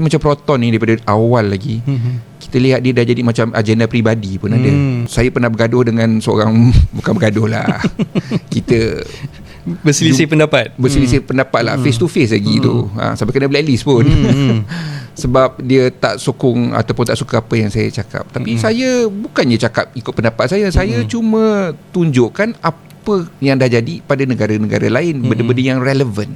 Macam Proton ni daripada awal lagi. Kita lihat dia dah jadi macam agenda peribadi pun ada. Saya pernah bergaduh dengan seorang, bukan bergaduh lah. Kita berselisih pendapat lah, face to face lagi tu. Sampai kena blacklist pun. Sebab dia tak sokong ataupun tak suka apa yang saya cakap. Tapi saya bukannya cakap ikut pendapat saya. Saya cuma tunjukkan apa yang dah jadi pada negara-negara lain, benda-benda yang relevan.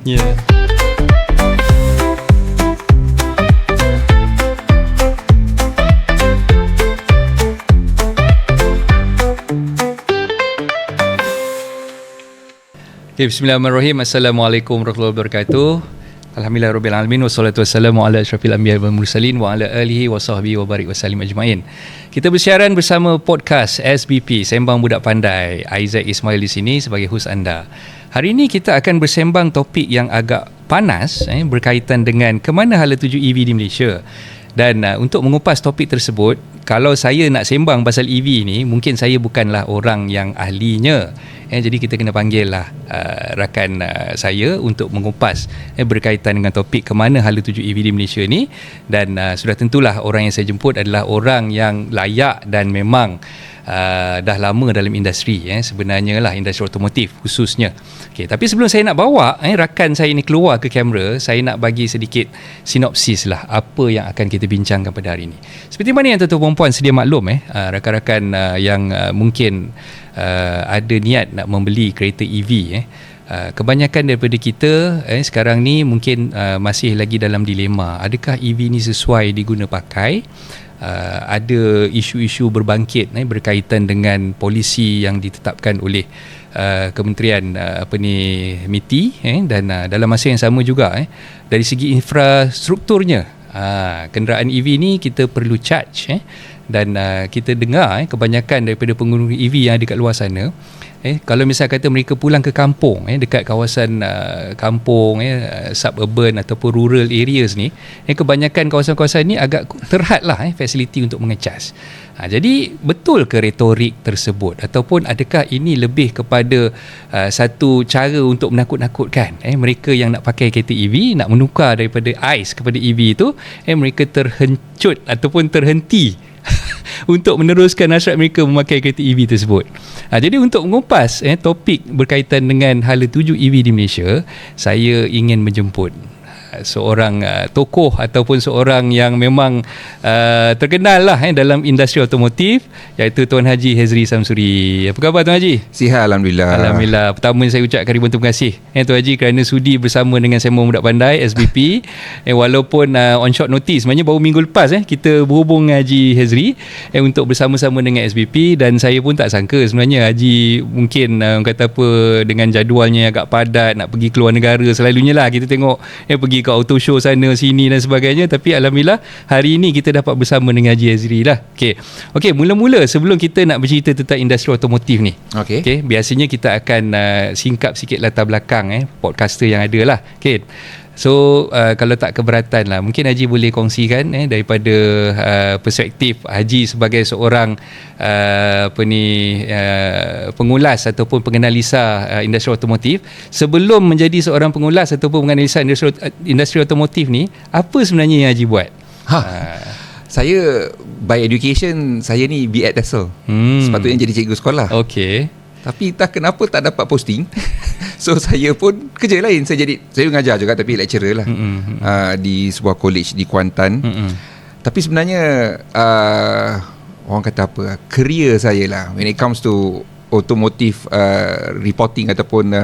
Okay, bismillahirrahmanirrahim. Assalamualaikum warahmatullahi wabarakatuh. Alhamdulillah rabbil alamin wassalatu wassalamu ala asyrafil anbiya'i wal mursalin wa ala alihi wa sahbihi wa barik wasallim ajmain. Kita bersiaran bersama podcast SBP Sembang Budak Pandai. Aizat Ismail di sini sebagai host anda. Hari ini kita akan bersembang topik yang agak panas berkaitan dengan ke mana hala tuju EV di Malaysia. Dan untuk mengupas topik tersebut, kalau saya nak sembang pasal EV ni, mungkin saya bukanlah orang yang ahlinya. Jadi kita kena panggil lah rakan saya untuk mengupas berkaitan dengan topik ke mana hala tuju EV di Malaysia ni. Dan sudah tentulah orang yang saya jemput adalah orang yang layak dan memang dah lama dalam industri sebenarnya lah, industri otomotif khususnya. Okay, tapi sebelum saya nak bawa rakan saya ni keluar ke kamera, saya nak bagi sedikit sinopsis lah apa yang akan kita bincangkan pada hari ini. Seperti mana yang tuan-tuan dan puan sedia maklum rakan-rakan yang mungkin ada niat nak membeli kereta EV kebanyakan daripada kita sekarang ni mungkin masih lagi dalam dilema, adakah EV ni sesuai diguna pakai. Ada isu-isu berbangkit berkaitan dengan polisi yang ditetapkan oleh Kementerian MITI dan dalam masa yang sama juga dari segi infrastrukturnya kenderaan EV ni kita perlu charge dan kita dengar kebanyakan daripada pengguna EV yang ada kat luar sana kalau misal kata mereka pulang ke kampung dekat kawasan kampung suburban ataupun rural areas ni kebanyakan kawasan-kawasan ni agak terhad lah fasiliti untuk mengecas. Jadi betul ke retorik tersebut ataupun adakah ini lebih kepada satu cara untuk menakut-nakutkan mereka yang nak pakai kereta EV, nak menukar daripada ICE kepada EV tu mereka terhencut ataupun terhenti untuk meneruskan hasrat mereka memakai kereta EV tersebut. Jadi untuk mengupas topik berkaitan dengan hala tuju EV di Malaysia, saya ingin menjemput seorang tokoh ataupun seorang yang memang terkenal lah dalam industri otomotif, iaitu Tuan Haji Hezri Samsuri. Apa khabar Tuan Haji? Sihat Alhamdulillah. Alhamdulillah. Pertama saya ucapkan ribuan terima kasih Tuan Haji kerana sudi bersama dengan Sembang Budak Pandai SBP walaupun on short notice, sebenarnya baru minggu lepas kita berhubung dengan Haji Hezri untuk bersama-sama dengan SBP. Dan saya pun tak sangka sebenarnya Haji mungkin kata apa, dengan jadualnya agak padat, nak pergi keluar negara selalunya lah kita tengok pergi ke auto show sana sini dan sebagainya. Tapi Alhamdulillah hari ini kita dapat bersama dengan Haji Hezri lah. Okey, mula-mula sebelum kita nak bercerita tentang industri otomotif ni, okey, biasanya kita akan singkap sikit latar belakang podcaster yang ada lah. Okey, so kalau tak keberatan lah, mungkin Haji boleh kongsikan daripada perspektif Haji sebagai seorang pengulas ataupun penganalisa industri otomotif. Sebelum menjadi seorang pengulas ataupun penganalisa industri otomotif ni, apa sebenarnya yang Haji buat? Saya by education, saya ni BEd TESOL. Sepatutnya jadi cikgu sekolah. Okey. Tapi tak kenapa tak dapat posting. So saya pun kerja lain. Saya mengajar juga tapi lecturer lah di sebuah college di Kuantan. Tapi sebenarnya orang kata apa, career saya lah when it comes to automotive reporting ataupun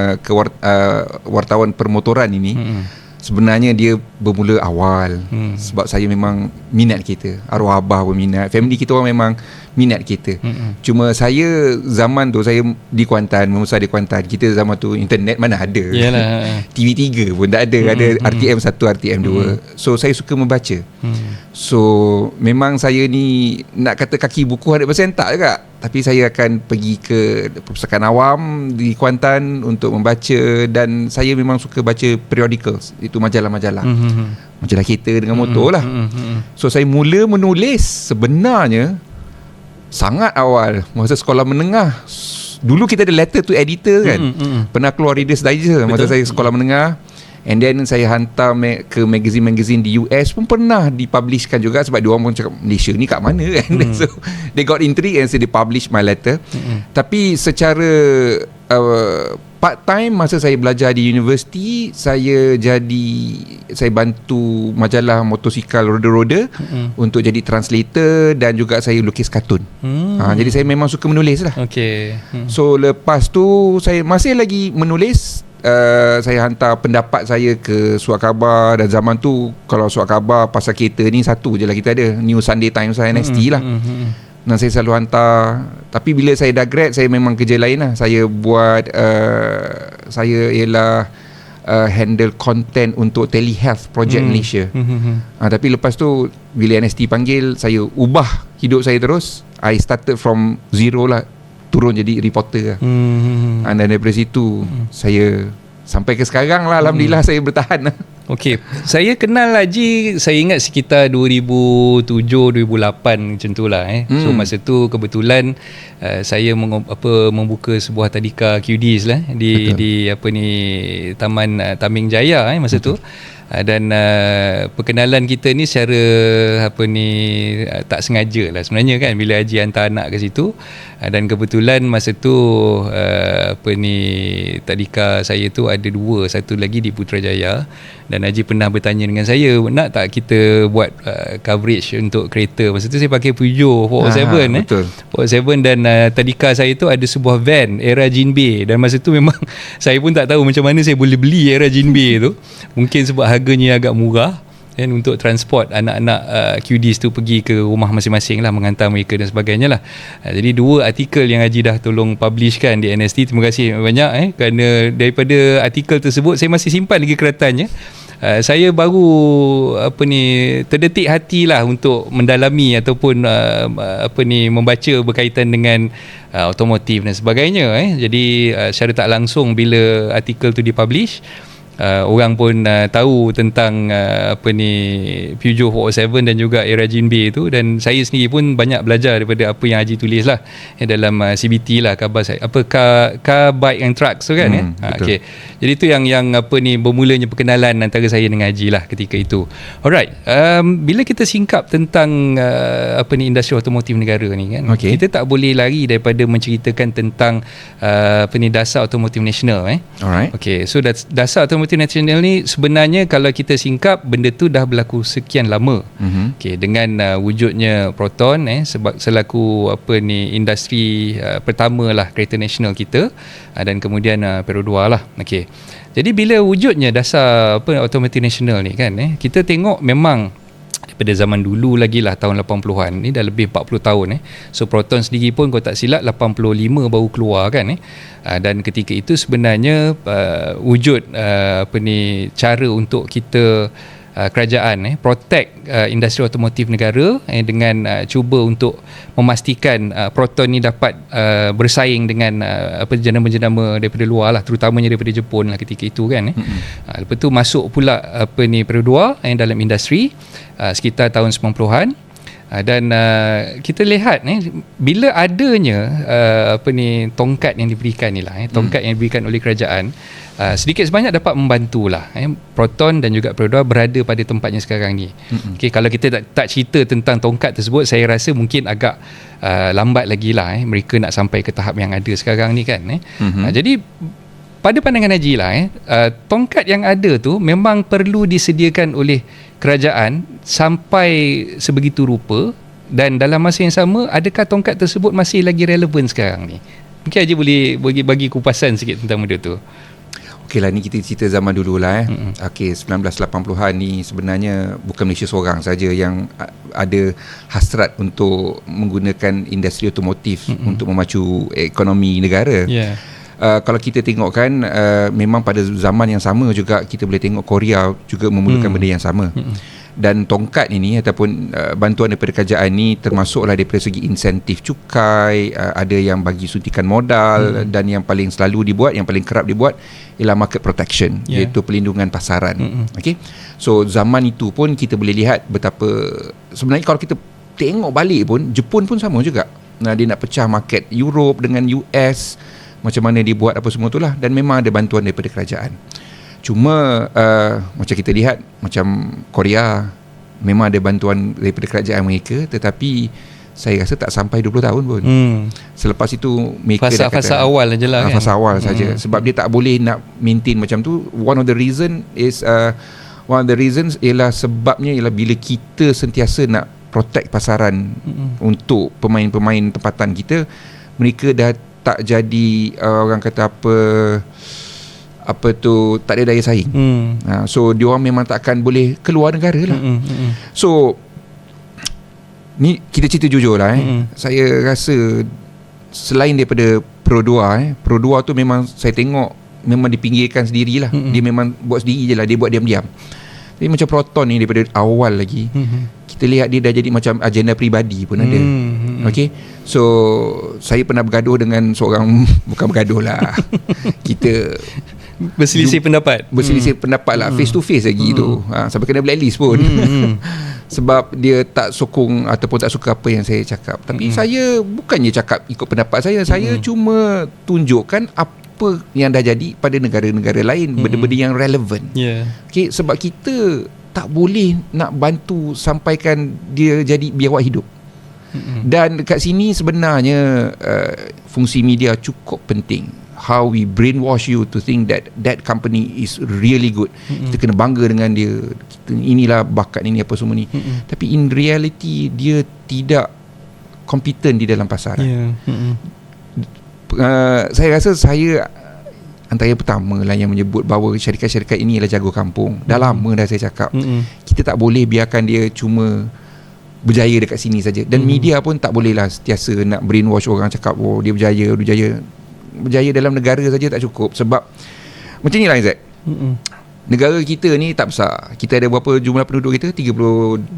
wartawan permotoran ini, sebenarnya dia bermula awal sebab saya memang minat kereta. Arwah abah pun minat, family kita orang memang minat kereta. Cuma saya zaman tu, saya di Kuantan, membesar di Kuantan, kita zaman tu internet mana ada. TV3 pun tak ada. Ada RTM 1, RTM 2. So saya suka membaca. So memang saya ni nak kata kaki buku 100% tak juga, tapi saya akan pergi ke perpustakaan awam di Kuantan untuk membaca. Dan saya memang suka baca periodicals, itu majalah-majalah majalah kereta dengan motor lah. So saya mula menulis sebenarnya sangat awal, masa sekolah menengah. Dulu kita ada letter to editor kan. Pernah keluar Reader's Digest masa saya sekolah menengah. And then saya hantar ke magazine-magazine di US pun pernah dipublishkan juga, sebab dia orang pun cakap Malaysia ni kat mana kan. So they got intrigued and so they publish my letter. Tapi secara part time masa saya belajar di universiti, saya bantu majalah motosikal roda-roda untuk jadi translator, dan juga saya lukis kartun. Jadi saya memang suka menulis lah. So lepas tu saya masih lagi menulis. Saya hantar pendapat saya ke surat khabar, dan zaman tu kalau surat khabar pasal kereta ni satu je lah kita ada, New Sunday Times lah, NST lah. Dan saya selalu hantar. Tapi bila saya dah grad, saya memang kerja lain lah. Saya buat saya ialah handle content untuk Telehealth Project Malaysia. Tapi lepas tu bila NST panggil, saya ubah hidup saya terus. I started from zero lah, turun jadi reporter lah. Dan daripada situ saya sampai ke sekarang lah, alhamdulillah saya bertahan lah. Saya kenal Haji, saya ingat sekitar 2007-2008 macam tu lah. So masa tu kebetulan saya membuka sebuah tadika QDs lah di Taman Taming Jaya masa tu. Dan perkenalan kita ni secara tak sengaja lah sebenarnya kan, bila Haji hantar anak ke situ. Dan kebetulan masa tu tadika saya tu ada dua, satu lagi di Putrajaya, dan Haji pernah bertanya dengan saya, nak tak kita buat coverage untuk kereta. Masa tu saya pakai Peugeot 407 407, dan tadika saya tu ada sebuah van era Jinbei, dan masa tu memang saya pun tak tahu macam mana saya boleh beli era Jinbei tu. Mungkin sebab harganya agak murah kan, untuk transport anak-anak QDs tu pergi ke rumah masing-masing lah, menghantar mereka dan sebagainya lah. Jadi dua artikel yang Haji dah tolong publishkan di NST, terima kasih banyak kerana daripada artikel tersebut saya masih simpan lagi keratannya. Saya baru terdetik hati lah untuk mendalami ataupun membaca berkaitan dengan otomotif dan sebagainya. Jadi secara tak langsung bila artikel tu dipublish, orang pun tahu tentang Peugeot 407 dan juga era Jinbei tu, dan saya sendiri pun banyak belajar daripada apa yang Haji tulis lah dalam CBT lah, khabar saya Car Bike and Trucks tu kan. Jadi tu yang bermulanya perkenalan antara saya dengan Haji lah ketika itu. Alright, bila kita singkap tentang industri otomotif negara ni kan, kita tak boleh lari daripada menceritakan tentang dasar otomotif nasional. Alright. So dasar otomotif nasional ni sebenarnya kalau kita singkap, benda tu dah berlaku sekian lama. Dengan wujudnya Proton selaku industri pertama lah kereta nasional kita, dan kemudian Perodua 2 lah. Jadi bila wujudnya dasar otomotif nasional ni kan, kita tengok memang daripada zaman dulu lagi lah, tahun 80-an ni dah lebih 40 tahun. So Proton sendiri pun kalau tak silap 85 baru keluar kan. Dan ketika itu sebenarnya wujud cara untuk kita kerajaan protect industri otomotif negara dengan cuba untuk memastikan Proton ni dapat bersaing dengan jenama-jenama daripada luar lah, terutamanya daripada Jepun lah ketika itu kan. Lepas tu masuk pula Perodua dalam industri sekitar tahun 90-an. Dan kita lihat bila adanya tongkat yang diberikan ni lah, tongkat yang diberikan oleh kerajaan, sedikit sebanyak dapat membantulah Proton dan juga Perodua berada pada tempatnya sekarang ni. Kalau kita tak cerita tentang tongkat tersebut, saya rasa mungkin agak lambat lagi lah mereka nak sampai ke tahap yang ada sekarang ni kan. Jadi pada pandangan Haji lah, tongkat yang ada tu memang perlu disediakan oleh kerajaan sampai sebegitu rupa, dan dalam masa yang sama, adakah tongkat tersebut masih lagi relevan sekarang ni? Mungkin Haji boleh bagi kupasan sikit tentang benda tu. Okey lah, ni kita cerita zaman dulu lah. 1980-an ni sebenarnya bukan Malaysia seorang saja yang ada hasrat untuk menggunakan industri otomotif untuk memacu ekonomi negara. Kalau kita tengok kan, memang pada zaman yang sama juga kita boleh tengok Korea juga memerlukan benda yang sama. Dan tongkat ini ataupun bantuan daripada kerajaan ni termasuklah daripada segi insentif cukai, ada yang bagi suntikan modal, dan yang paling selalu dibuat, yang paling kerap dibuat ialah market protection, iaitu pelindungan pasaran. So zaman itu pun kita boleh lihat betapa sebenarnya kalau kita tengok balik pun, Jepun pun sama juga. Dia nak pecah market Europe dengan US, macam mana dia buat apa semua itulah, dan memang ada bantuan daripada kerajaan. Cuma macam kita lihat, macam Korea memang ada bantuan daripada kerajaan mereka, tetapi saya rasa tak sampai 20 tahun pun. Selepas itu mereka fasa awal je lah kan. Fasa awal saja. Sebab dia tak boleh nak maintain macam tu. One of the reasons ialah sebabnya ialah bila kita sentiasa nak protect pasaran untuk pemain-pemain tempatan kita, mereka dah tak jadi orang kata apa tu, tak ada daya saing. So diorang memang takkan boleh keluar negara lah. So ni kita cerita jujur lah saya rasa selain daripada Pro 2 Pro 2 tu memang saya tengok memang dipinggirkan sendirilah. Dia memang buat sendiri je lah, dia buat diam-diam. Tapi macam Proton ni daripada awal lagi kita lihat dia dah jadi macam agenda peribadi pun ada. Okay, so saya pernah bergaduh dengan seorang bukan bergaduh lah kita berselisih pendapat lah, face to face lagi tu, sampai kena blacklist pun sebab dia tak sokong ataupun tak suka apa yang saya cakap. Tapi saya bukannya cakap ikut pendapat saya cuma tunjukkan apa yang dah jadi pada negara-negara lain, benda-benda yang relevan. Okay, sebab kita tak boleh nak bantu sampaikan dia jadi biawak hidup. Dan dekat sini sebenarnya fungsi media cukup penting. How we brainwash you to think that that company is really good. Kita kena bangga dengan dia. Kita inilah bakat ini apa semua ni. Tapi in reality dia tidak kompeten di dalam pasaran. Saya rasa saya antara pertama lah yang menyebut bahawa syarikat-syarikat ini ialah jago kampung. Dah lama dah saya cakap. Kita tak boleh biarkan dia cuma berjaya dekat sini saja. Dan media pun tak boleh lah sentiasa nak brainwash orang cakap dia berjaya dalam negara saja tak cukup. Sebab macam ni lah Izzat, negara kita ni tak besar. Kita ada berapa jumlah penduduk kita? 32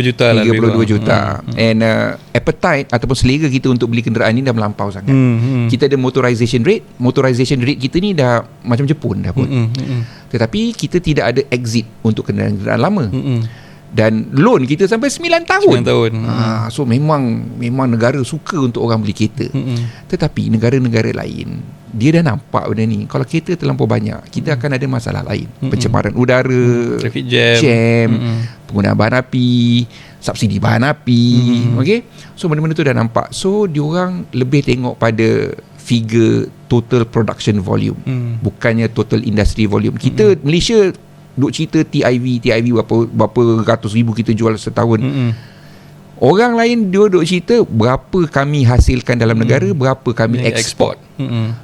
juta lah. 32 juta. And appetite ataupun selera kita untuk beli kenderaan ni dah melampau sangat. Kita ada motorization rate kita ni dah macam Jepun dah pun. Tetapi kita tidak ada exit untuk kenderaan lama. Dan loan kita sampai 9 tahun. So memang negara suka untuk orang beli kereta. Tetapi negara-negara lain dia dah nampak benda ni. Kalau kereta terlampau banyak, kita akan ada masalah lain. Pencemaran udara, traffic jam, penggunaan bahan api, subsidi bahan api. Okay? So benda-benda tu dah nampak. So diorang lebih tengok pada figure total production volume, bukannya total industry volume. Kita Malaysia duk cerita TIV berapa ratus ribu kita jual setahun. Orang lain dia duk cerita berapa kami hasilkan dalam negara, berapa kami eksport.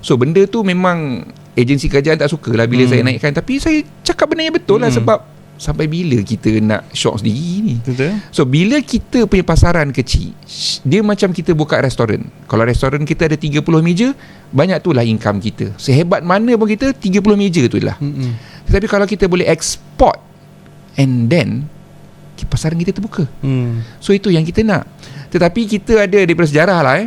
So benda tu memang agensi kerajaan tak suka lah bila saya naikkan. Tapi saya cakap benda yang betul lah. Sebab sampai bila kita nak shock sendiri ni? Betul. So bila kita punya pasaran kecil, dia macam kita buka restoran. Kalau restoran kita ada 30 meja, banyak tu lah income kita. Sehebat mana pun kita, 30 meja tu lah. Tetapi kalau kita boleh export, and then pasaran kita terbuka. So itu yang kita nak. Tetapi kita ada daripada sejarah lah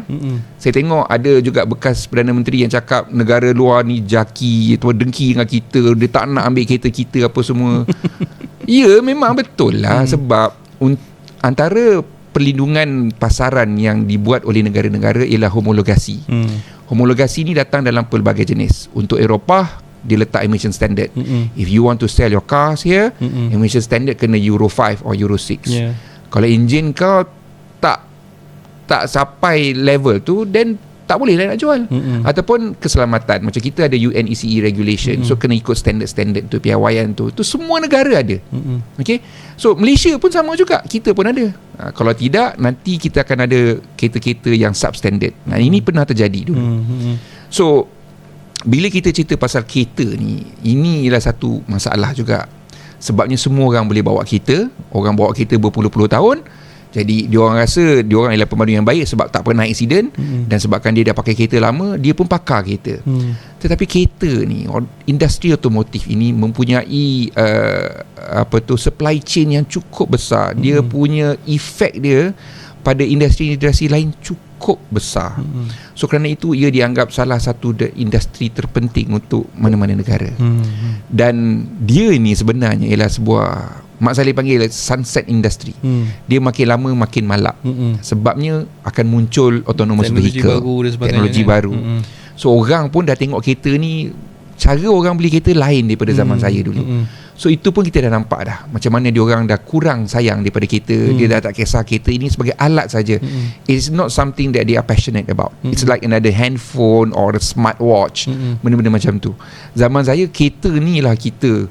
saya tengok ada juga bekas Perdana Menteri yang cakap negara luar ni jaki atau dengki dengan kita, dia tak nak ambil kereta kita apa semua. Ya, memang betul lah. Sebab antara perlindungan pasaran yang dibuat oleh negara-negara ialah homologasi. Homologasi ni datang dalam pelbagai jenis. Untuk Eropah, dia letak emission standard. If you want to sell your cars here, emission standard kena Euro 5 or Euro 6. Kalau enjin kau tak sampai level tu, then tak boleh lah nak jual. Ataupun keselamatan, macam kita ada UNECE regulation, so kena ikut standard-standard tu, piawaian tu semua negara ada. Okay, so Malaysia pun sama juga, kita pun ada. Kalau tidak, nanti kita akan ada kereta-kereta yang substandard. Ini pernah terjadi dulu. So bila kita cerita pasal kereta ni, ini ialah satu masalah juga. Sebabnya semua orang boleh bawa kereta, orang bawa kereta berpuluh-puluh tahun. Jadi diorang rasa diorang ialah pemandu yang baik sebab tak pernah aksiden, dan sebabkan dia dah pakai kereta lama, dia pun pakar kereta. Tetapi kereta ni, industri otomotif ini mempunyai supply chain yang cukup besar. Dia punya efek dia pada industri-industri lain cukup besar. So kerana itu ia dianggap salah satu industri terpenting untuk mana-mana negara. Dan dia ini sebenarnya ialah sebuah, Mak Saleh panggil sunset industry. Dia makin lama makin malap. Sebabnya akan muncul autonomous vehicle, teknologi baru. So orang pun dah tengok kereta ni cara orang beli kereta lain daripada zaman saya dulu. So itu pun kita dah nampak dah macam mana diorang dah kurang sayang daripada kereta. Dia dah tak kisah kereta ini sebagai alat saja. It's not something that they are passionate about. It's like another handphone or a smartwatch. Benda-benda macam tu. Zaman saya kereta ni lah kita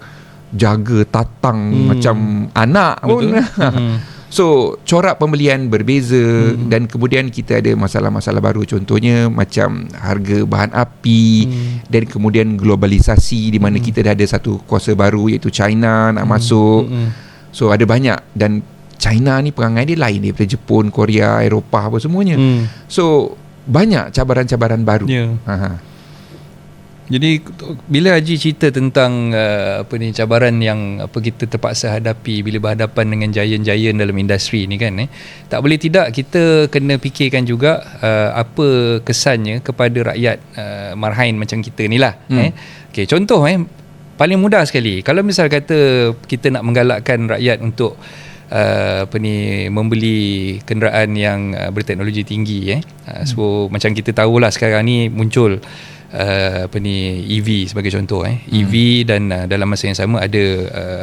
jaga tatang macam anak pun. So corak pembelian berbeza dan kemudian kita ada masalah-masalah baru, contohnya macam harga bahan api dan kemudian globalisasi di mana kita dah ada satu kuasa baru iaitu China nak masuk. So ada banyak, dan China ni perangai dia lain daripada Jepun, Korea, Eropah apa semuanya. So banyak cabaran-cabaran baru. Jadi bila Haji cerita tentang cabaran yang kita terpaksa hadapi bila berhadapan dengan giant-giant dalam industri ni kan, tak boleh tidak kita kena fikirkan juga apa kesannya kepada rakyat marhain macam kita ni lah. Okay, contoh paling mudah sekali, kalau misal kata kita nak menggalakkan rakyat untuk membeli kenderaan yang berteknologi tinggi, so macam kita tahulah sekarang ni muncul EV sebagai contoh, EV dan dalam masa yang sama ada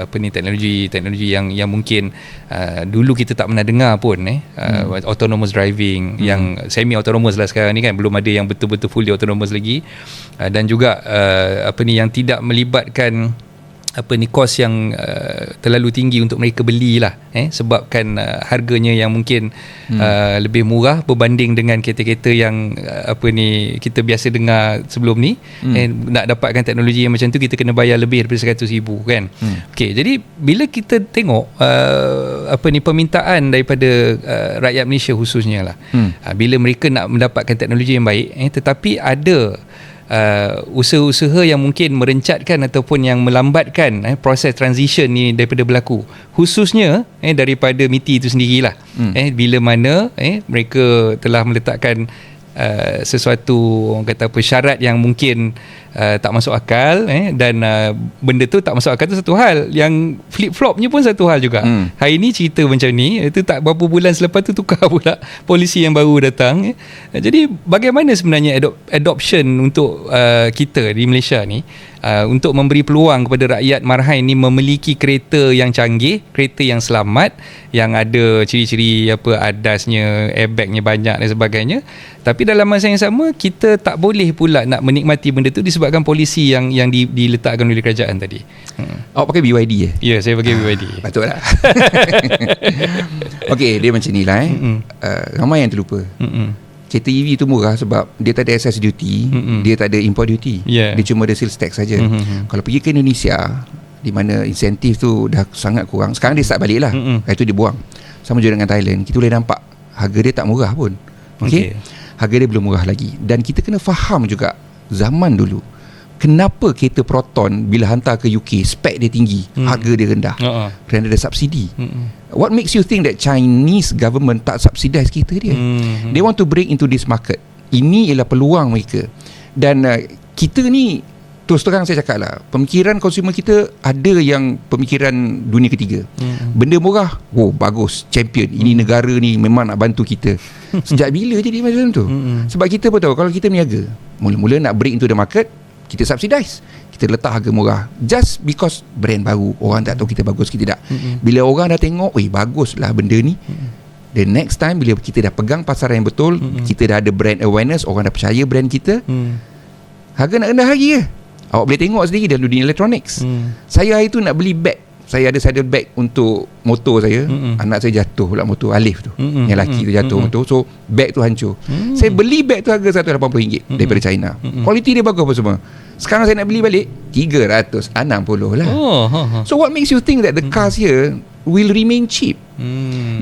teknologi yang mungkin dulu kita tak pernah dengar pun, autonomous driving, yang semi autonomous lah sekarang ni kan, belum ada yang betul-betul fully autonomous lagi, dan juga yang tidak melibatkan kos yang terlalu tinggi untuk mereka belilah, sebabkan harganya yang mungkin lebih murah berbanding dengan kereta-kereta yang kita biasa dengar sebelum ni. Nak dapatkan teknologi yang macam tu kita kena bayar lebih daripada 100,000 kan. Okey, jadi bila kita tengok permintaan daripada rakyat Malaysia khususnya lah, bila mereka nak mendapatkan teknologi yang baik, tetapi ada usaha-usaha yang mungkin merencatkan ataupun yang melambatkan proses transition ni daripada berlaku, khususnya daripada MITI itu sendirilah. Bila mana mereka telah meletakkan sesuatu, orang kata syarat yang mungkin tak masuk akal, dan benda tu tak masuk akal tu satu hal, yang flip-flopnya pun satu hal juga. Hari ni cerita macam ni, itu tak berapa bulan selepas tu tukar pula polisi yang baru datang. Jadi bagaimana sebenarnya adoption untuk kita di Malaysia ni untuk memberi peluang kepada rakyat marhain ni memiliki kereta yang canggih, kereta yang selamat, yang ada ciri-ciri ADAS-nya, airbag-nya banyak dan sebagainya, tapi dalam masa yang sama kita tak boleh pula nak menikmati benda tu disebabkan polisi yang diletakkan oleh kerajaan tadi. Awak pakai BYD Ya, saya pakai BYD. Patutlah. Okey, dia macam ni lah ramai yang terlupa. Kereta EV tu murah sebab dia tak ada excess duty, dia tak ada import duty, dia cuma ada sales tax saja. Kalau pergi ke Indonesia di mana insentif tu dah sangat kurang, sekarang dia start balik lah, itu dia buang. Sama juga dengan Thailand, kita boleh nampak harga dia tak murah pun. Okay? Harga dia belum murah lagi. Dan kita kena faham juga zaman dulu kenapa kereta Proton bila hantar ke UK spek dia tinggi, harga dia rendah, kerana ada subsidi. What makes you think that Chinese government tak subsidize kereta dia? They want to break into this market. Ini ialah peluang mereka. Dan kita ni, terus terang saya cakap lah, pemikiran konsumer kita ada yang pemikiran dunia ketiga. Benda murah, bagus, champion, ini negara ni memang nak bantu kita. Sejak bila jadi macam tu? Sebab kita pun tahu, kalau kita berniaga, mula-mula nak break into the market, kita subsidize, kita letak harga murah just because brand baru, orang tak tahu kita bagus kita tak. Bila orang dah tengok, baguslah benda ni, the next time bila kita dah pegang pasaran yang betul, kita dah ada brand awareness, orang dah percaya brand kita, harga nak rendah lagi ke? Awak boleh tengok sendiri dalam dunia electronics. Saya hari tu nak beli bag, saya ada saddle bag untuk motor saya. Anak saya jatuh pula motor Alif tu, yang lelaki tu jatuh motor, so bag tu hancur. Saya beli bag tu harga RM180 daripada China, kualiti dia bagus apa semua. Sekarang saya nak beli balik RM360 lah. So what makes you think that the cars here will remain cheap?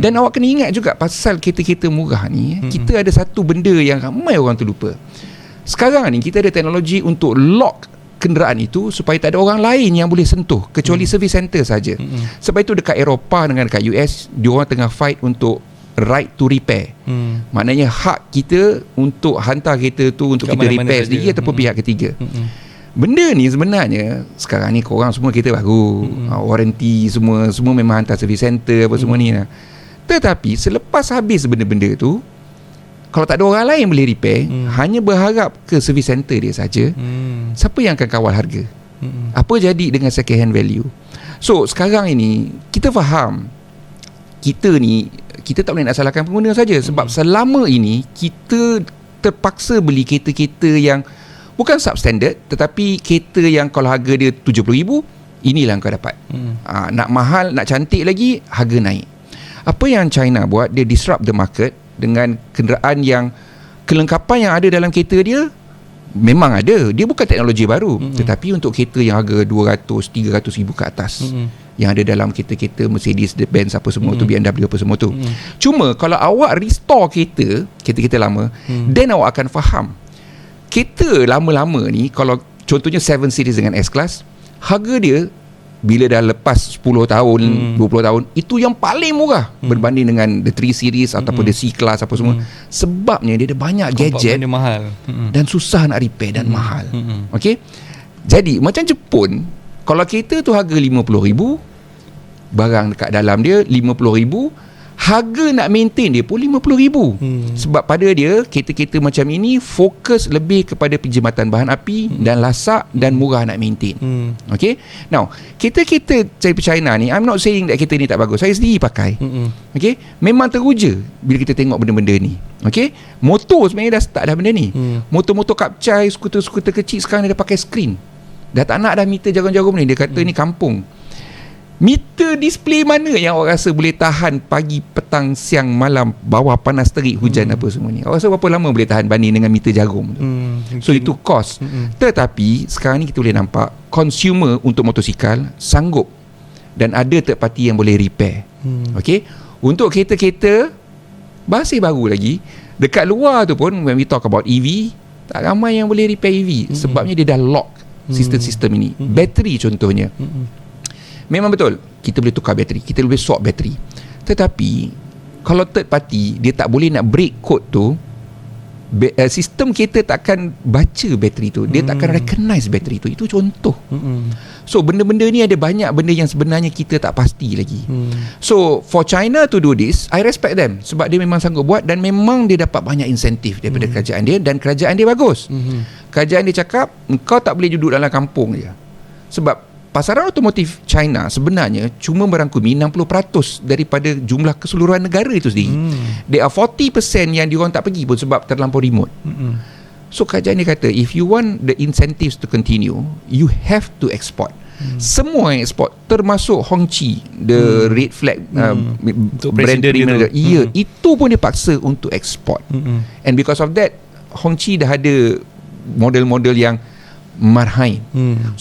Dan awak kena ingat juga pasal kereta-kereta murah ni, kita ada satu benda yang ramai orang terlupa. Sekarang ni kita ada teknologi untuk lock kenderaan itu supaya tak ada orang lain yang boleh sentuh kecuali service center saja. Sebab itu dekat Eropah dengan dekat US, diorang tengah fight untuk right to repair. Maknanya hak kita untuk hantar kereta tu untuk kita repair sendiri ataupun pihak ketiga. Benda ni sebenarnya sekarang ni korang semua kereta baru, warranty semua memang hantar service center apa semua ni lah. Tetapi selepas habis benda-benda tu, kalau tak ada orang lain boleh repair, hanya berharap ke service center dia saja, siapa yang akan kawal harga? Apa jadi dengan second hand value? So sekarang ini kita faham, kita tak boleh nak salahkan pengguna saja, sebab selama ini kita terpaksa beli kereta-kereta yang bukan substandard, tetapi kereta yang kalau harga dia 70,000, inilah kau dapat. Nak mahal, nak cantik lagi, harga naik. Apa yang China buat, dia disrupt the market dengan kenderaan yang kelengkapan yang ada dalam kereta dia memang ada. Dia bukan teknologi baru, tetapi untuk kereta yang harga 200-300 ribu ke atas, yang ada dalam kereta-kereta Mercedes Benz apa semua tu, BMW apa semua tu. Cuma kalau awak restore kereta-kereta lama, then awak akan faham kereta lama-lama ni, kalau contohnya 7 Series dengan S-Class, harga dia bila dah lepas 10 tahun 20 tahun, itu yang paling murah berbanding dengan the 3 Series ataupun the C-Class apa semua. Sebabnya dia ada banyak gadget mahal. dan susah nak repair dan mahal. Okay, jadi macam Jepun, kalau kereta tu harga 50,000, barang dekat dalam dia 50,000, harga nak maintain dia pun 50,000. Sebab pada dia kereta-kereta macam ini fokus lebih kepada penjimatan bahan api dan lasak dan murah nak maintain. Okay, now kereta-kereta dari China ni, I'm not saying that kereta ni tak bagus, saya sendiri pakai. Okay, memang teruja bila kita tengok benda-benda ni. Okay, motor sebenarnya dah start dah benda ni. Motor-motor kapcai, skuter-skuter kecil sekarang dia dah pakai screen, dah tak nak dah meter jarum-jarum ni. Dia kata ni kampung. Meter display mana yang awak rasa boleh tahan pagi, petang, siang, malam, bawah panas terik, hujan apa semua ni? Awak rasa berapa lama boleh tahan banding dengan meter jarum tu? So itu cost. Tetapi sekarang ni kita boleh nampak consumer untuk motosikal sanggup, dan ada third party yang boleh repair. Okay, untuk kereta-kereta masih baru lagi, dekat luar tu pun when we talk about EV, tak ramai yang boleh repair EV. Sebabnya dia dah lock sistem-sistem ini. Bateri contohnya, memang betul kita boleh tukar bateri, kita boleh swap bateri, tetapi kalau third party, dia tak boleh nak break code tu, sistem kereta tak akan baca bateri tu, dia tak akan recognize bateri tu. Itu contoh. So benda-benda ni ada banyak benda yang sebenarnya kita tak pasti lagi. So for China to do this, I respect them, sebab dia memang sanggup buat, dan memang dia dapat banyak insentif daripada kerajaan dia, dan kerajaan dia bagus. Kerajaan dia cakap kau tak boleh duduk dalam kampung je, sebab pasaran otomotif China sebenarnya cuma merangkumi 60% daripada jumlah keseluruhan negara itu sendiri. There are 40% yang diorang tak pergi pun sebab terlampau remote. So kerajaan dia kata, if you want the incentives to continue, you have to export. Semua yang export, termasuk Hongqi, the red flag brand premier, itu pun dia paksa untuk export. And because of that, Hongqi dah ada model-model yang marhain.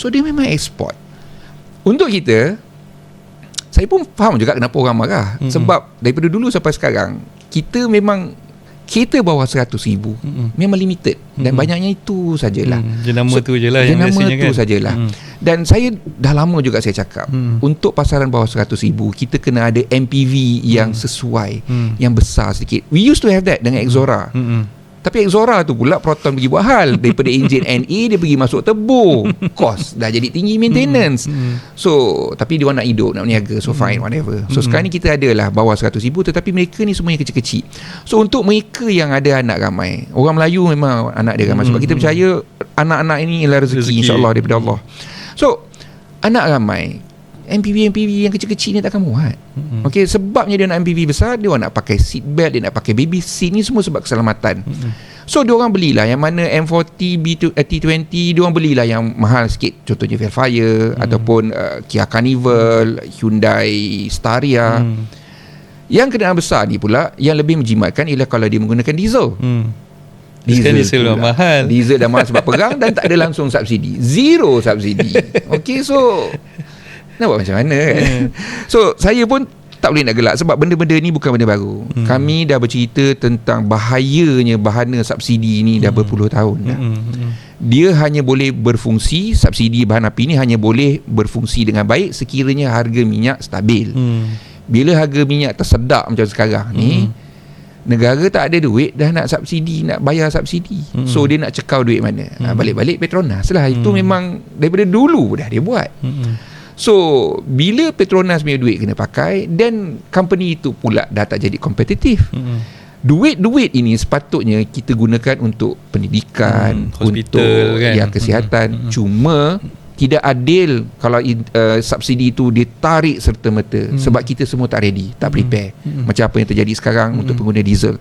So dia memang export. Untuk kita, saya pun faham juga kenapa orang marah. Sebab daripada dulu sampai sekarang, kita memang kereta bawah 100,000 memang limited, dan banyaknya itu sajalah. Jenama tu je lah, jenama tu sajalah. Dan saya dah lama juga saya cakap, untuk pasaran bawah 100,000 kita kena ada MPV yang sesuai, yang besar sedikit. We used to have that dengan Exora. Tapi Exora tu pula Proton pergi buat hal, daripada enjin NA dia pergi masuk turbo, cost dah jadi tinggi, maintenance. So tapi dia orang nak hidup, nak berniaga, so fine, whatever. So sekarang ni kita adalah bawah 100,000, tetapi mereka ni semuanya kecil-kecil. So untuk mereka yang ada anak ramai, orang Melayu memang anak dia ramai, sebab kita percaya anak-anak ini ialah rezeki insya-Allah daripada Allah. So anak ramai, MPV yang kecil-kecil ni takkan muat. Okay, sebabnya dia nak MPV besar, dia orang nak pakai seat belt, dia nak pakai baby seat, ni semua sebab keselamatan. So dia orang belilah yang mana M40, T20, dia orang belilah yang mahal sikit, contohnya Velfire ataupun Kia Carnival, Hyundai Staria. Yang kenderaan besar ni pula yang lebih menjimatkan ialah kalau dia menggunakan diesel. Diesel dah mahal. Diesel dah mahal sebab perang, dan tak ada langsung subsidi, zero subsidi. Okay, so nak buat macam mana kan? So saya pun tak boleh nak gelak, sebab benda-benda ni bukan benda baru. Kami dah bercerita tentang bahayanya bahana subsidi ni dah berpuluh tahun dah. Dia hanya boleh berfungsi, subsidi bahan api ni hanya boleh berfungsi dengan baik sekiranya harga minyak stabil. Bila harga minyak tersedak macam sekarang ni, negara tak ada duit dah nak subsidi, nak bayar subsidi. So dia nak cekau duit mana? Balik-balik Petronas lah. Itu memang daripada dulu dah dia buat. So bila Petronas punya duit kena pakai, dan company itu pula dah tak jadi kompetitif. Duit-duit ini sepatutnya kita gunakan untuk pendidikan, hospital, untuk kan? kesihatan. Cuma tidak adil kalau subsidi itu ditarik serta-merta sebab kita semua tak ready, tak prepare. Macam apa yang terjadi sekarang untuk pengguna diesel.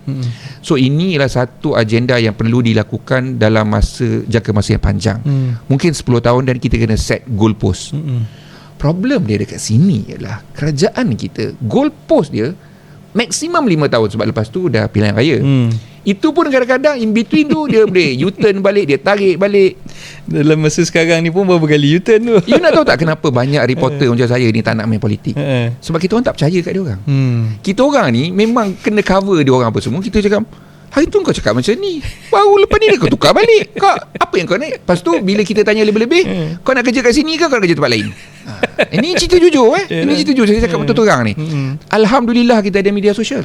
So inilah satu agenda yang perlu dilakukan dalam jangka masa yang panjang. Mungkin 10 tahun dan kita kena set goal post. Problem dia dekat sini ialah kerajaan kita, goal post dia maksimum 5 tahun sebab lepas tu dah pilihan raya. Itu pun kadang-kadang in between tu dia boleh U-turn balik, dia tarik balik. Dalam masa sekarang ni pun berapa kali U-turn tu. You nak tahu tak kenapa banyak reporter macam saya ni tak nak main politik? Sebab kita orang tak percaya kat dia orang. Kita orang ni memang kena cover dia orang apa semua. Kita cakap, hari tu kau cakap macam ni, baru lepas ni kau tukar balik. Kau apa yang kau naik? Lepas tu bila kita tanya lebih-lebih, kau nak kerja kat sini ke kau nak kerja tempat lain? Ini cerita jujur Ini cerita jujur. Saya cakap betul terang ni. Alhamdulillah kita ada media sosial.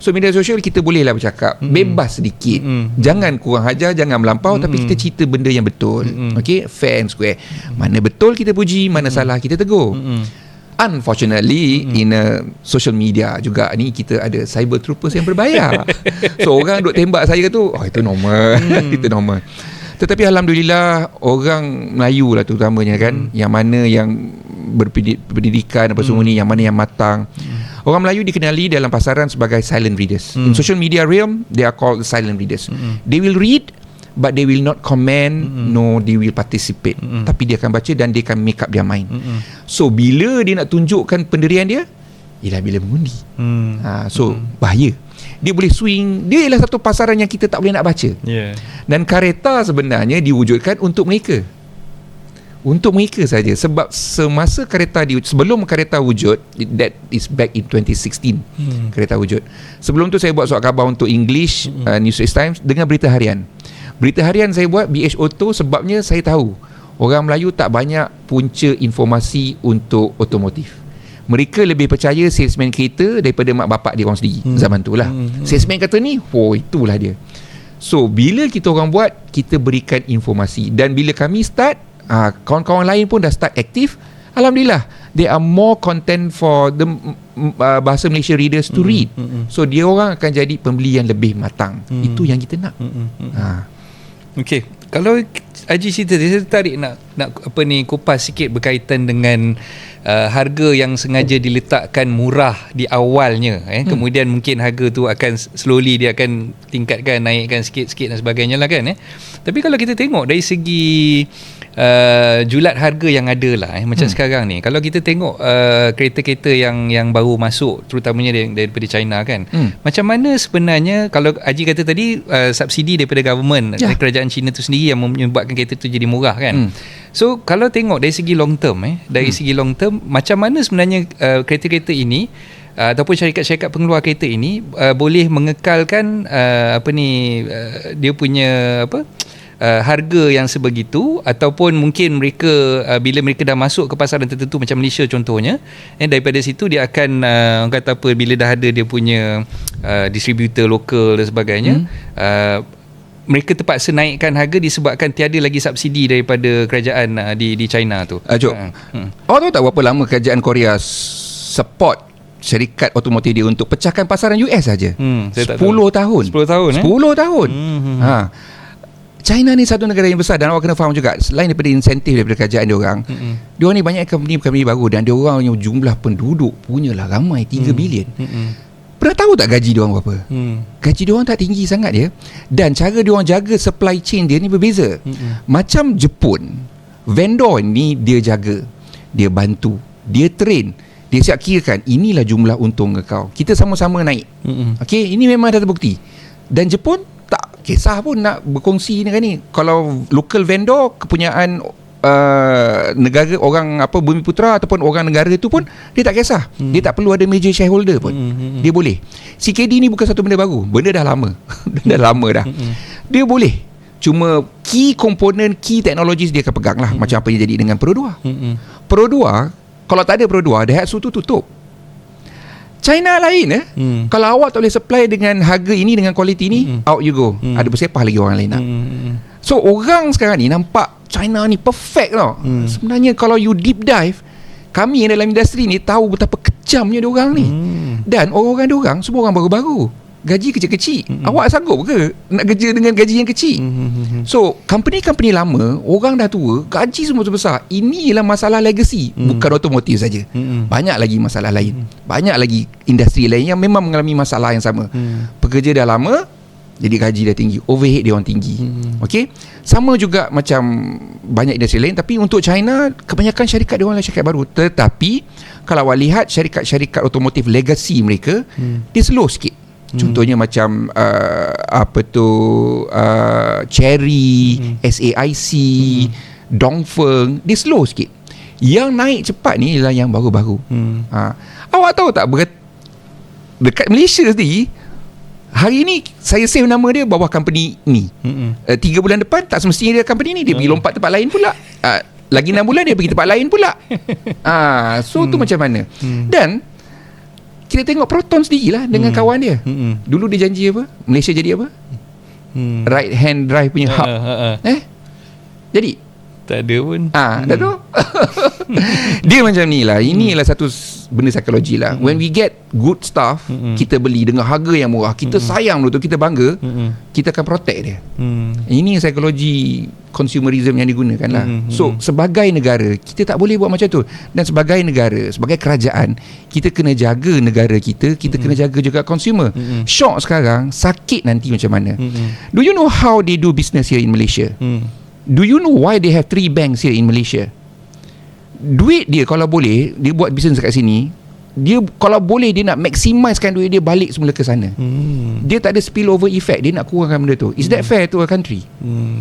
So media sosial kita bolehlah bercakap bebas sedikit. Jangan kurang ajar, jangan melampau, tapi kita cerita benda yang betul. Okay, fair and square. Mana betul kita puji, mana salah kita tegur. Unfortunately in social media juga ni kita ada cyber troopers yang berbayar. So orang duk tembak saya tu, itu normal. Itu normal. Tetapi Alhamdulillah orang Melayu lah terutamanya kan, yang mana yang berpendidikan apa semua ni, yang mana yang matang. Orang Melayu dikenali dalam pasaran sebagai silent readers. In social media realm they are called silent readers. They will read but they will not comment, no they will participate. Tapi dia akan baca dan dia akan make up their mind. So bila dia nak tunjukkan pendirian dia, ialah bila mengundi. So bahaya. Dia boleh swing. Dia ialah satu pasaran yang kita tak boleh nak baca. Dan Kareta sebenarnya diwujudkan untuk mereka. Untuk mereka saja. Sebab semasa Kareta sebelum Kareta wujud, that is back in 2016. Kareta wujud. Sebelum tu saya buat surat khabar untuk English, News East Times dengan berita harian. Berita harian saya buat BH Auto sebabnya saya tahu orang Melayu tak banyak punca informasi untuk otomotif. Mereka lebih percaya salesman kereta daripada mak bapak dia orang sendiri. Zaman tu lah. Salesman kata ni, itulah dia. So bila kita orang buat, kita berikan informasi. Dan bila kami start, kawan-kawan lain pun dah start aktif. Alhamdulillah, there are more content for the bahasa Malaysia readers to read. So dia orang akan jadi pembeli yang lebih matang. Itu yang kita nak. Okey, kalau Haji cerita, saya tertarik nak kupas sikit berkaitan dengan harga yang sengaja diletakkan murah di awalnya. Kemudian mungkin harga tu akan slowly dia akan tingkatkan, naikkan sikit-sikit dan sebagainya lah kan. Tapi kalau kita tengok dari segi julat harga yang ada lah macam sekarang ni, kalau kita tengok kereta-kereta yang baru masuk terutamanya daripada China kan, macam mana sebenarnya, kalau Haji kata tadi subsidi daripada government, dari kerajaan China tu sendiri yang menyebabkan kereta tu jadi murah kan. So kalau tengok dari segi long term segi long term, macam mana sebenarnya kereta-kereta ini ataupun syarikat-syarikat pengeluar kereta ini boleh mengekalkan dia punya harga yang sebegitu, ataupun mungkin mereka bila mereka dah masuk ke pasaran tertentu macam Malaysia contohnya, daripada situ dia akan kata apa, bila dah ada dia punya distributor lokal dan sebagainya, mereka terpaksa naikkan harga disebabkan tiada lagi subsidi daripada kerajaan di China tu. Jom. Awak tahu tak berapa lama kerajaan Korea support syarikat otomotif dia untuk pecahkan pasaran US saja? 10 tahun. 10 tahun. China ni satu negara yang besar, dan awak kena faham juga, selain daripada insentif daripada kerajaan dia orang, dia orang ni banyak company baru, dan dia orang yang jumlah penduduk punyalah ramai 3 bilion. Pernah tahu tak gaji dia orang berapa? Gaji dia orang tak tinggi sangat dia, dan cara dia orang jaga supply chain dia ni berbeza. Macam Jepun, vendor ni dia jaga, dia bantu, dia train, dia siap kirakan inilah jumlah untung kau, kita sama-sama naik. Okey, ini memang dah terbukti. Dan Jepun tak kisah pun nak berkongsi dengan ni. Kalau local vendor kepunyaan negara orang Bumiputera ataupun orang negara tu pun dia tak kisah. Dia tak perlu ada major shareholder pun. Dia boleh. CKD ni bukan satu benda baru. Benda dah lama. Dah lama dah. Dia boleh. Cuma key komponen, key technologies dia akan pegang lah. Macam apa yang jadi dengan Pro 2. Pro 2, kalau tak ada Pro 2, Daihatsu tu tutup. China lain kalau awak tak boleh supply dengan harga ini, dengan kualiti ni, out you go. Ada bersepah lagi orang lain nak. So orang sekarang ni nampak China ni perfect tau. Sebenarnya kalau you deep dive, kami yang dalam industri ni tahu betapa kejamnya diorang ni. Dan orang-orang diorang semua orang baru-baru. gaji kecil-kecil. Awak sanggup ke nak kerja dengan gaji yang kecil? So company-company lama, orang dah tua, gaji semua sebesar. Ini ialah masalah legacy, bukan otomotif saja. Banyak lagi masalah lain. Banyak lagi industri lain yang memang mengalami masalah yang sama. Pekerja dah lama, jadi gaji dah tinggi, overhead dia orang tinggi. Okey, sama juga macam banyak industri lain. Tapi untuk China, kebanyakan syarikat dia orang adalah syarikat baru. Tetapi kalau awak lihat syarikat-syarikat otomotif legacy mereka, dia slow sikit. Contohnya macam Chery, SAIC, Dongfeng, dia slow sikit. Yang naik cepat ni ialah yang baru-baru. Awak tahu tak, dekat Malaysia sendiri, hari ni saya save nama dia bawah company ni. 3 bulan depan tak semestinya dia company ni, dia pergi lompat tempat lain pula. Lagi 6 bulan dia pergi tempat lain pula. So tu macam mana? Dan kita tengok Proton sendirilah dengan kawan dia. Dulu dia janji apa? Malaysia jadi apa? Right hand drive punya hub. Jadi tak ada pun. Dah tu. Dia macam ni lah. Ini ialah satu benda psikologi lah. When we get good stuff, kita beli dengan harga yang murah, kita sayang betul, kita bangga, kita akan protect dia. Ini psikologi consumerism yang digunakan lah. So sebagai negara, kita tak boleh buat macam tu. Dan sebagai negara, sebagai kerajaan, kita kena jaga negara kita, kita kena jaga juga consumer. Shock sekarang, sakit nanti macam mana. Do you know how they do business here in Malaysia? Do you know why they have 3 banks here in Malaysia? Duit dia kalau boleh, dia buat bisnes kat sini, dia kalau boleh dia nak maximizekan duit dia balik semula ke sana. Dia tak ada spillover effect, dia nak kurangkan benda tu. Is that fair to a country?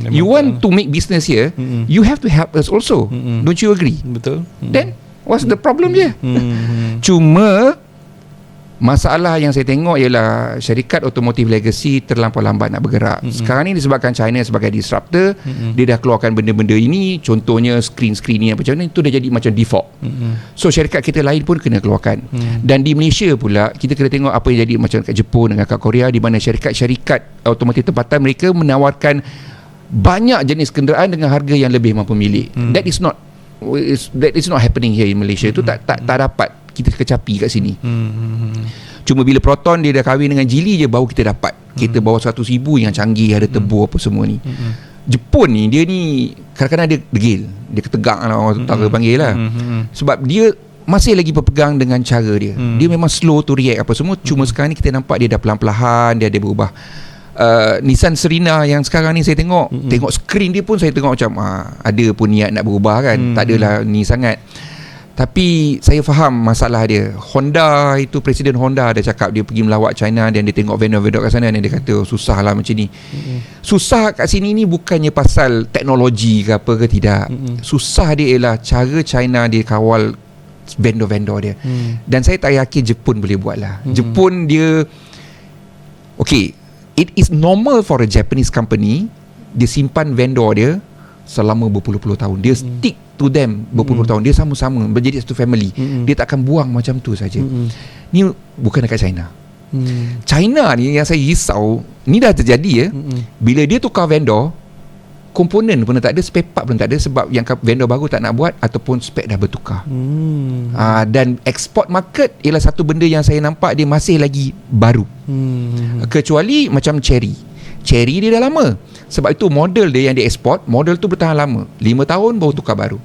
You want to make business here, you have to help us also. Don't you agree? Betul. Then what's the problem je? Cuma masalah yang saya tengok ialah syarikat otomotif legacy terlampau lambat nak bergerak. Sekarang ni disebabkan China sebagai disruptor, dia dah keluarkan benda-benda ini, contohnya screen-screen ni apa macam ni, itu dah jadi macam default. So syarikat kita lain pun kena keluarkan. Dan di Malaysia pula, kita kena tengok apa yang jadi macam kat Jepun dengan kat Korea, di mana syarikat-syarikat otomotif tempatan mereka menawarkan banyak jenis kenderaan dengan harga yang lebih mampu milik. That is not happening here in Malaysia. Itu tak dapat kita kecapi kat sini. Cuma bila Proton dia dah kahwin dengan Geely je, baru kita dapat kereta bawah 100,000 yang canggih, ada turbo apa semua ni. Jepun ni, dia ni kadang-kadang dia degil, dia ketegang lah orang utara panggil lah. Sebab dia masih lagi berpegang dengan cara dia. Dia memang slow to react apa semua. Cuma sekarang ni kita nampak dia dah pelan-pelan, dia ada berubah. Nissan Serena yang sekarang ni saya tengok skrin dia pun saya tengok macam ada pun niat nak berubah kan. Tak adalah ni sangat. Tapi saya faham masalah dia. Honda itu, Presiden Honda ada cakap dia pergi melawat China dan dia tengok vendor-vendor kat sana dan dia kata susah lah macam ni. Susah kat sini ni bukannya pasal teknologi ke apa ke, tidak. Susah dia ialah cara China dia kawal vendor-vendor dia. Dan saya tak yakin Jepun boleh buat lah. Jepun dia okay, it is normal for a Japanese company, dia simpan vendor dia selama berpuluh-puluh tahun. Dia stick to them berpuluh tahun. Dia sama-sama menjadi satu family. Dia tak akan buang macam tu saja. Ni bukan dekat China. China ni yang saya risau, ni dah terjadi ya. Bila dia tukar vendor, komponen pun tak ada, spare part pun tak ada, sebab yang vendor baru tak nak buat ataupun spek dah bertukar. Dan export market ialah satu benda yang saya nampak dia masih lagi baru. Kecuali macam Chery dia dah lama. Sebab itu model dia yang dia export, model tu bertahan lama, 5 tahun baru tukar baru.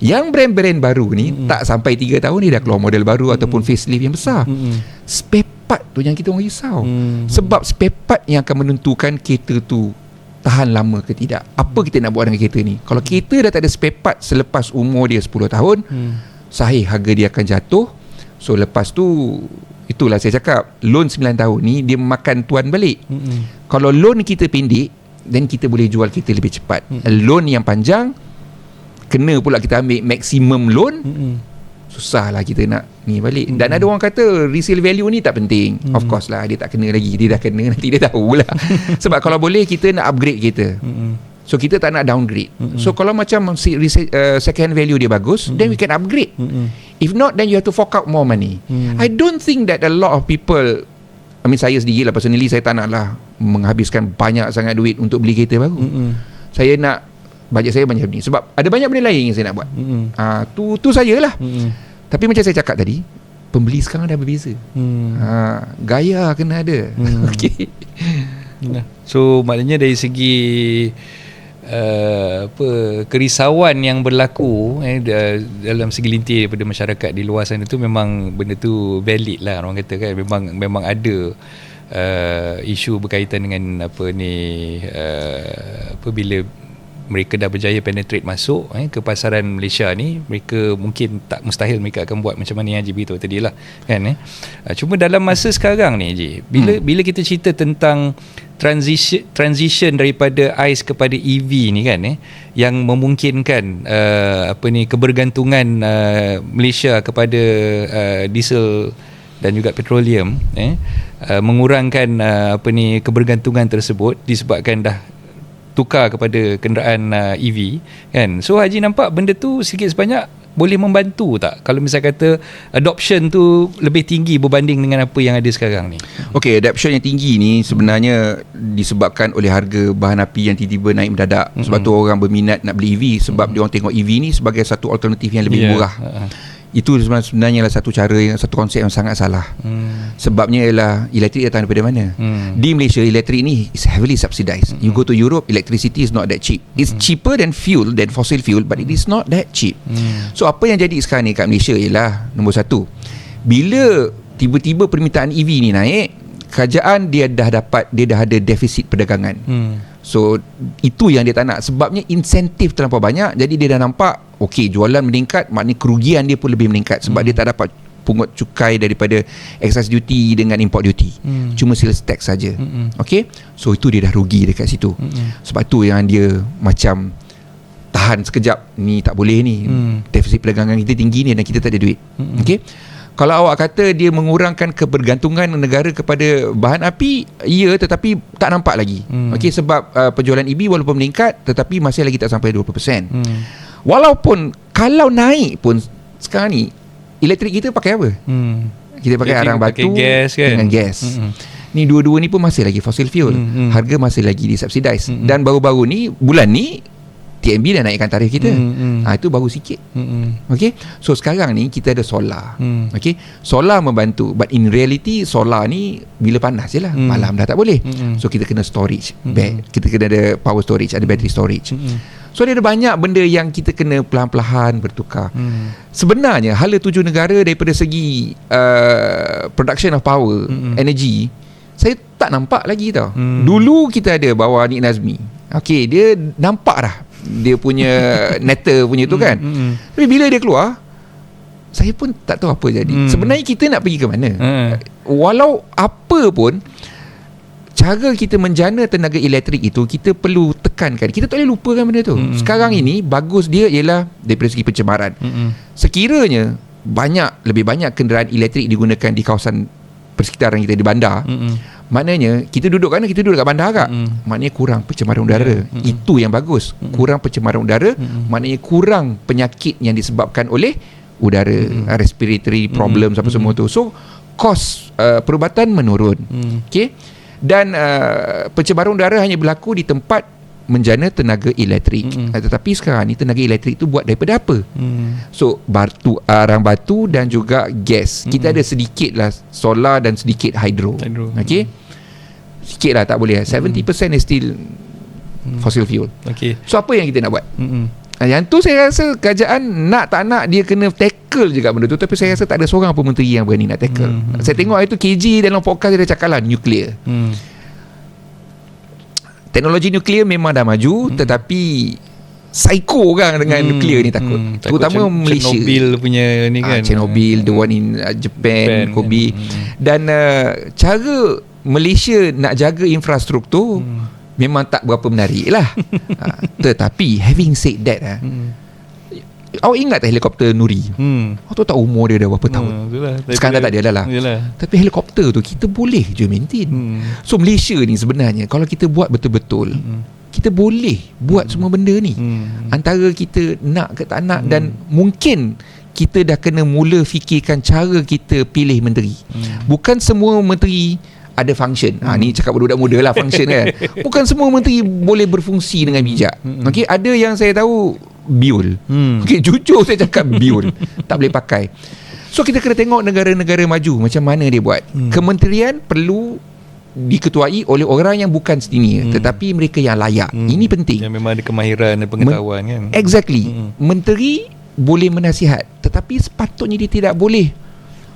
Yang brand-brand baru ni tak sampai 3 tahun dia dah keluar model baru ataupun facelift yang besar. Spare part tu yang kita orang risau. Sebab spare part yang akan menentukan kereta tu tahan lama ke tidak. Apa kita nak buat dengan kereta ni? Kalau kereta dah tak ada spare part selepas umur dia 10 tahun, sahih harga dia akan jatuh. So lepas tu, itulah saya cakap, loan 9 tahun ni dia makan tuan balik. Kalau loan kita pendek, dan kita boleh jual kereta lebih cepat. Loan yang panjang, kena pula kita ambil maksimum loan, susahlah kita nak ni balik. Dan ada orang kata resale value ni tak penting. Of course lah, dia tak kena lagi. Dia dah kena, nanti dia tahulah. Sebab kalau boleh kita nak upgrade kereta, so kita tak nak downgrade. So kalau macam second hand value dia bagus, then we can upgrade. If not, then you have to fork out more money. I don't think that a lot of people, saya sendiri lah, personally saya tak nak lah menghabiskan banyak sangat duit untuk beli kereta baru. Saya nak, bajet saya macam ni. Sebab ada banyak benda lain yang saya nak buat. Tu saya lah. Tapi macam saya cakap tadi, pembeli sekarang dah berbeza. Gaya kena ada. Okey. So maknanya dari segi kerisauan yang berlaku dalam segelintir daripada masyarakat di luar sana tu, memang benda tu valid lah orang kata kan. Memang ada isu berkaitan dengan bila mereka dah berjaya penetrate masuk ke pasaran Malaysia ni, mereka mungkin tak mustahil mereka akan buat macam mana yang Haji beritahu tadi lah kan. Cuma dalam masa sekarang ni Haji, bila kita cerita tentang transition daripada ICE kepada EV ni kan, yang memungkinkan kebergantungan Malaysia kepada diesel dan juga petroleum, mengurangkan kebergantungan tersebut disebabkan dah tukar kepada kenderaan EV kan. So Haji nampak benda tu sikit sebanyak boleh membantu tak kalau misalnya kata adoption tu lebih tinggi berbanding dengan apa yang ada sekarang ni? Okey, adoption yang tinggi ni sebenarnya disebabkan oleh harga bahan api yang tiba-tiba naik mendadak. Sebab tu orang berminat nak beli EV, sebab dia orang tengok EV ni sebagai satu alternatif yang lebih murah. Itu sebenarnya adalah satu konsep yang sangat salah. Sebabnya ialah elektrik datang daripada mana? Di Malaysia, elektrik ni is heavily subsidized. You go to Europe, electricity is not that cheap. It's cheaper than fossil fuel, but it is not that cheap. So apa yang jadi sekarang ni kat Malaysia ialah, nombor satu, bila tiba-tiba permintaan EV ni naik, kerajaan dia dah ada defisit perdagangan. So itu yang dia tak nak. Sebabnya insentif terlampau banyak, jadi dia dah nampak okey, jualan meningkat, maknanya kerugian dia pun lebih meningkat. Sebab dia tak dapat pungut cukai daripada excise duty dengan import duty. Cuma sales tax saja. Okey, so itu dia dah rugi dekat situ. Sebab tu yang dia macam tahan sekejap, ni tak boleh ni, defisit perdagangan kita tinggi ni dan kita tak ada duit. Okey, kalau awak kata dia mengurangkan kebergantungan negara kepada bahan api, ya, tetapi tak nampak lagi. Okey, sebab penjualan EV walaupun meningkat, tetapi masih lagi tak sampai 20%. Walaupun kalau naik pun sekarang ni elektrik kita pakai apa? Kita pakai arang batu gas, kan? Dengan gas. Ni dua-dua ni pun masih lagi fossil fuel. Harga masih lagi disubsidize. Dan baru-baru ni, bulan ni TNB dah naikkan tarikh kita. Itu baru sikit. Okay, so sekarang ni kita ada solar. Okay, solar membantu, but in reality solar ni bila panas je lah, malam dah tak boleh. So kita kena storage, kita kena ada power storage, ada battery storage. So dia ada banyak benda yang kita kena perlahan-lahan bertukar. Sebenarnya hala tuju negara daripada segi production of power, energy, saya tak nampak lagi tau. Dulu kita ada bawa Nik Nazmi. Okay, dia nampak dah dia punya netter punya tu kan. Tapi bila dia keluar, saya pun tak tahu apa jadi. Sebenarnya kita nak pergi ke mana? Walau apa pun, cara kita menjana tenaga elektrik itu kita perlu tekankan. Kita tak boleh lupakan benda tu. Sekarang ini bagus dia ialah daripada segi pencemaran. Sekiranya lebih banyak kenderaan elektrik digunakan di kawasan persekitaran kita di bandar, maknanya kita duduk kat bandar kak, maknanya kurang pencemaran udara. Itu yang bagus. Kurang pencemaran udara, maknanya kurang penyakit yang disebabkan oleh udara, respiratory problems apa semua tu. So kos perubatan menurun. Okay? Dan pencemaran udara hanya berlaku di tempat menjana tenaga elektrik. Tetapi sekarang ni tenaga elektrik tu buat daripada apa? So arang batu dan juga gas. Kita ada sedikit lah solar dan sedikit hydro. Okay, sikit lah, tak boleh. 70% is still fossil fuel. Okay. So apa yang kita nak buat? Yang tu saya rasa kerajaan nak tak nak dia kena tackle juga benda tu. Tapi saya rasa tak ada seorang pun menteri yang berani nak tackle. Saya tengok itu KG dalam podcast dia cakap lah nuklear. Teknologi nuklear memang dah maju, tetapi psycho orang dengan nuklear ni takut. Terutama Malaysia. Chernobyl punya ni kan. Chernobyl, the one in Japan, Kobe. Dan cara Malaysia nak jaga infrastruktur memang tak berapa menarik lah. Tetapi having said that, awak ingat tak helikopter Nuri? Awak tahu tak umur dia dah berapa tahun? Sekarang dah tak ada lah. Tapi helikopter tu kita boleh je maintain. So Malaysia ni sebenarnya kalau kita buat betul-betul, kita boleh buat semua benda ni. Antara kita nak ke tak nak, dan mungkin kita dah kena mula fikirkan cara kita pilih menteri. Bukan semua menteri ada function. Ni cakap budak muda lah function kan. Bukan semua menteri boleh berfungsi dengan bijak. Okay, ada yang saya tahu biol. Okay, jujur saya cakap biol, tak boleh pakai. So kita kena tengok negara-negara maju macam mana dia buat. Kementerian perlu diketuai oleh orang yang bukan senior, tetapi mereka yang layak. Ini penting. Yang memang ada kemahiran dan pengetahuan kan. Exactly. Menteri boleh menasihat, tetapi sepatutnya dia tidak boleh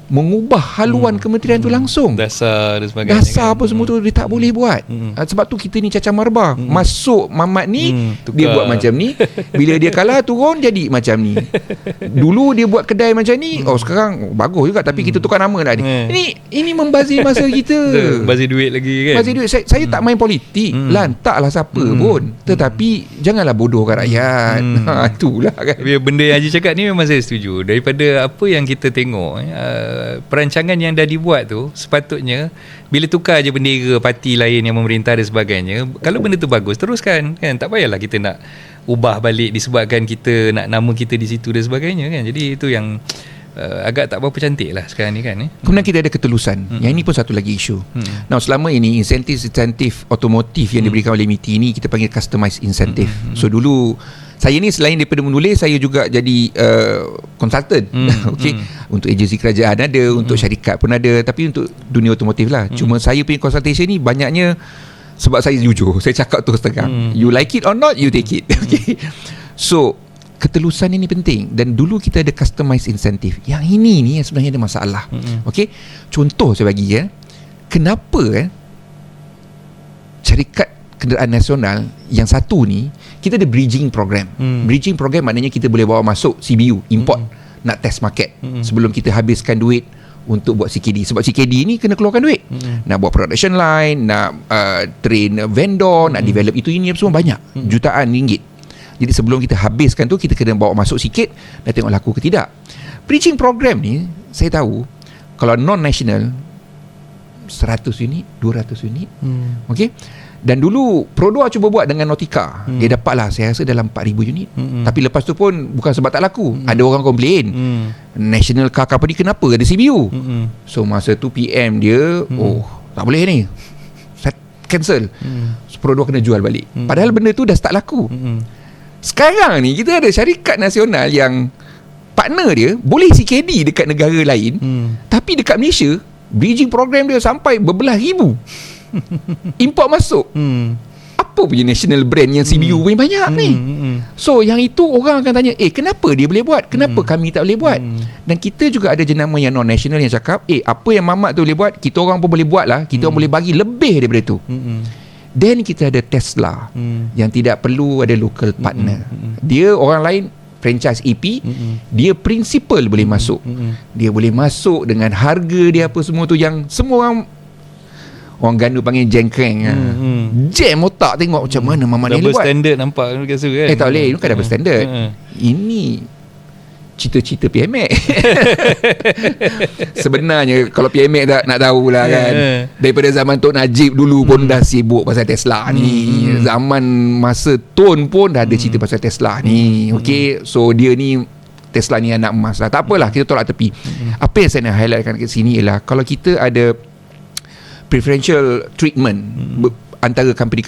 mengubah haluan kementerian tu langsung. Dasar dan sebagainya. Dasar apa semua tu dia tak boleh buat. Sebab tu kita ni cacah marba. Masuk Mamat ni dia buat macam ni. Bila dia kalah turun jadi macam ni. Dulu dia buat kedai macam ni, sekarang bagus juga tapi kita tukar nama dah ni. Ini membazir masa kita. Bazir duit lagi kan. Bazir duit. Saya tak main politik. Lantaklah siapa pun. Tetapi janganlah bodohkan rakyat. Itulah kan. Benda yang Haji cakap ni memang saya setuju. Daripada apa yang kita tengok, perancangan yang dah dibuat tu, sepatutnya bila tukar je bendera parti lain yang memerintah dan sebagainya, kalau benda tu bagus, teruskan kan. Tak payahlah kita nak ubah balik disebabkan kita nak nama kita di situ dan sebagainya kan. Jadi itu yang agak tak berapa cantik lah sekarang ni kan. Kemudian kita ada ketulusan. Yang ini pun satu lagi isu. Now selama ini insentif otomotif yang diberikan oleh MITI ni kita panggil customized incentive. So dulu saya ni selain daripada menulis, saya juga jadi consultant. Untuk agensi kerajaan ada, untuk syarikat pun ada, tapi untuk dunia otomotif lah. Cuma saya punya consultation ni banyaknya sebab saya jujur, saya cakap terus terang. You like it or not, you take it. Okay. So ketelusan ini penting. Dan dulu kita ada customized incentive. Yang ini ni yang sebenarnya ada masalah. Okay. Contoh saya bagi kenapa syarikat kenderaan nasional yang satu ni kita ada bridging program. Bridging program maknanya kita boleh bawa masuk CBU, import, nak test market sebelum kita habiskan duit untuk buat CKD. Sebab CKD ni kena keluarkan duit. Nak buat production line, nak train vendor, nak develop itu ini semua banyak, jutaan ringgit. Jadi sebelum kita habiskan tu, kita kena bawa masuk sikit dan tengok laku ke tidak. Bridging program ni saya tahu kalau non-national 100 unit, 200 unit. Okay. Dan dulu Prodoa cuba buat dengan Nautica. Dia dapatlah saya rasa dalam 4,000 unit. Tapi lepas tu pun bukan sebab tak laku. Ada orang komplain. National Car Company kenapa ada CBU? So masa tu PM dia, tak boleh ni, cancel. So, Prodoa kena jual balik. Padahal benda tu dah start laku. Sekarang ni kita ada syarikat nasional yang partner dia boleh CKD dekat negara lain, tapi dekat Malaysia bridging program dia sampai berbelah ribu. Import masuk. Apa punya national brand yang CBU punya banyak ni. So yang itu orang akan tanya, kenapa dia boleh buat, kenapa kami tak boleh buat? Dan kita juga ada jenama yang non-national yang cakap, apa yang Mamat tu boleh buat, kita orang pun boleh buat lah. Kita orang boleh bagi lebih daripada tu. Then kita ada Tesla yang tidak perlu ada local partner. Dia orang lain franchise EP, dia principal boleh masuk. Dia boleh masuk dengan harga dia apa semua tu yang semua orang gandu panggil jengkreng. Jam otak tengok macam mana Mamat ni buat. Double standard nampak biasa kan. Tak boleh, bukan double standard. Ini cita-cita PMX. Sebenarnya kalau PMX nak tahulah kan, daripada zaman Tok Najib dulu pun dah sibuk pasal Tesla ni. Zaman masa Tun pun dah ada cerita pasal Tesla ni. Okay, so dia ni Tesla ni anak emas lah. Tak apalah, kita tolak tepi. Apa yang saya nak highlightkan kat sini ialah kalau kita ada preferential treatment antara company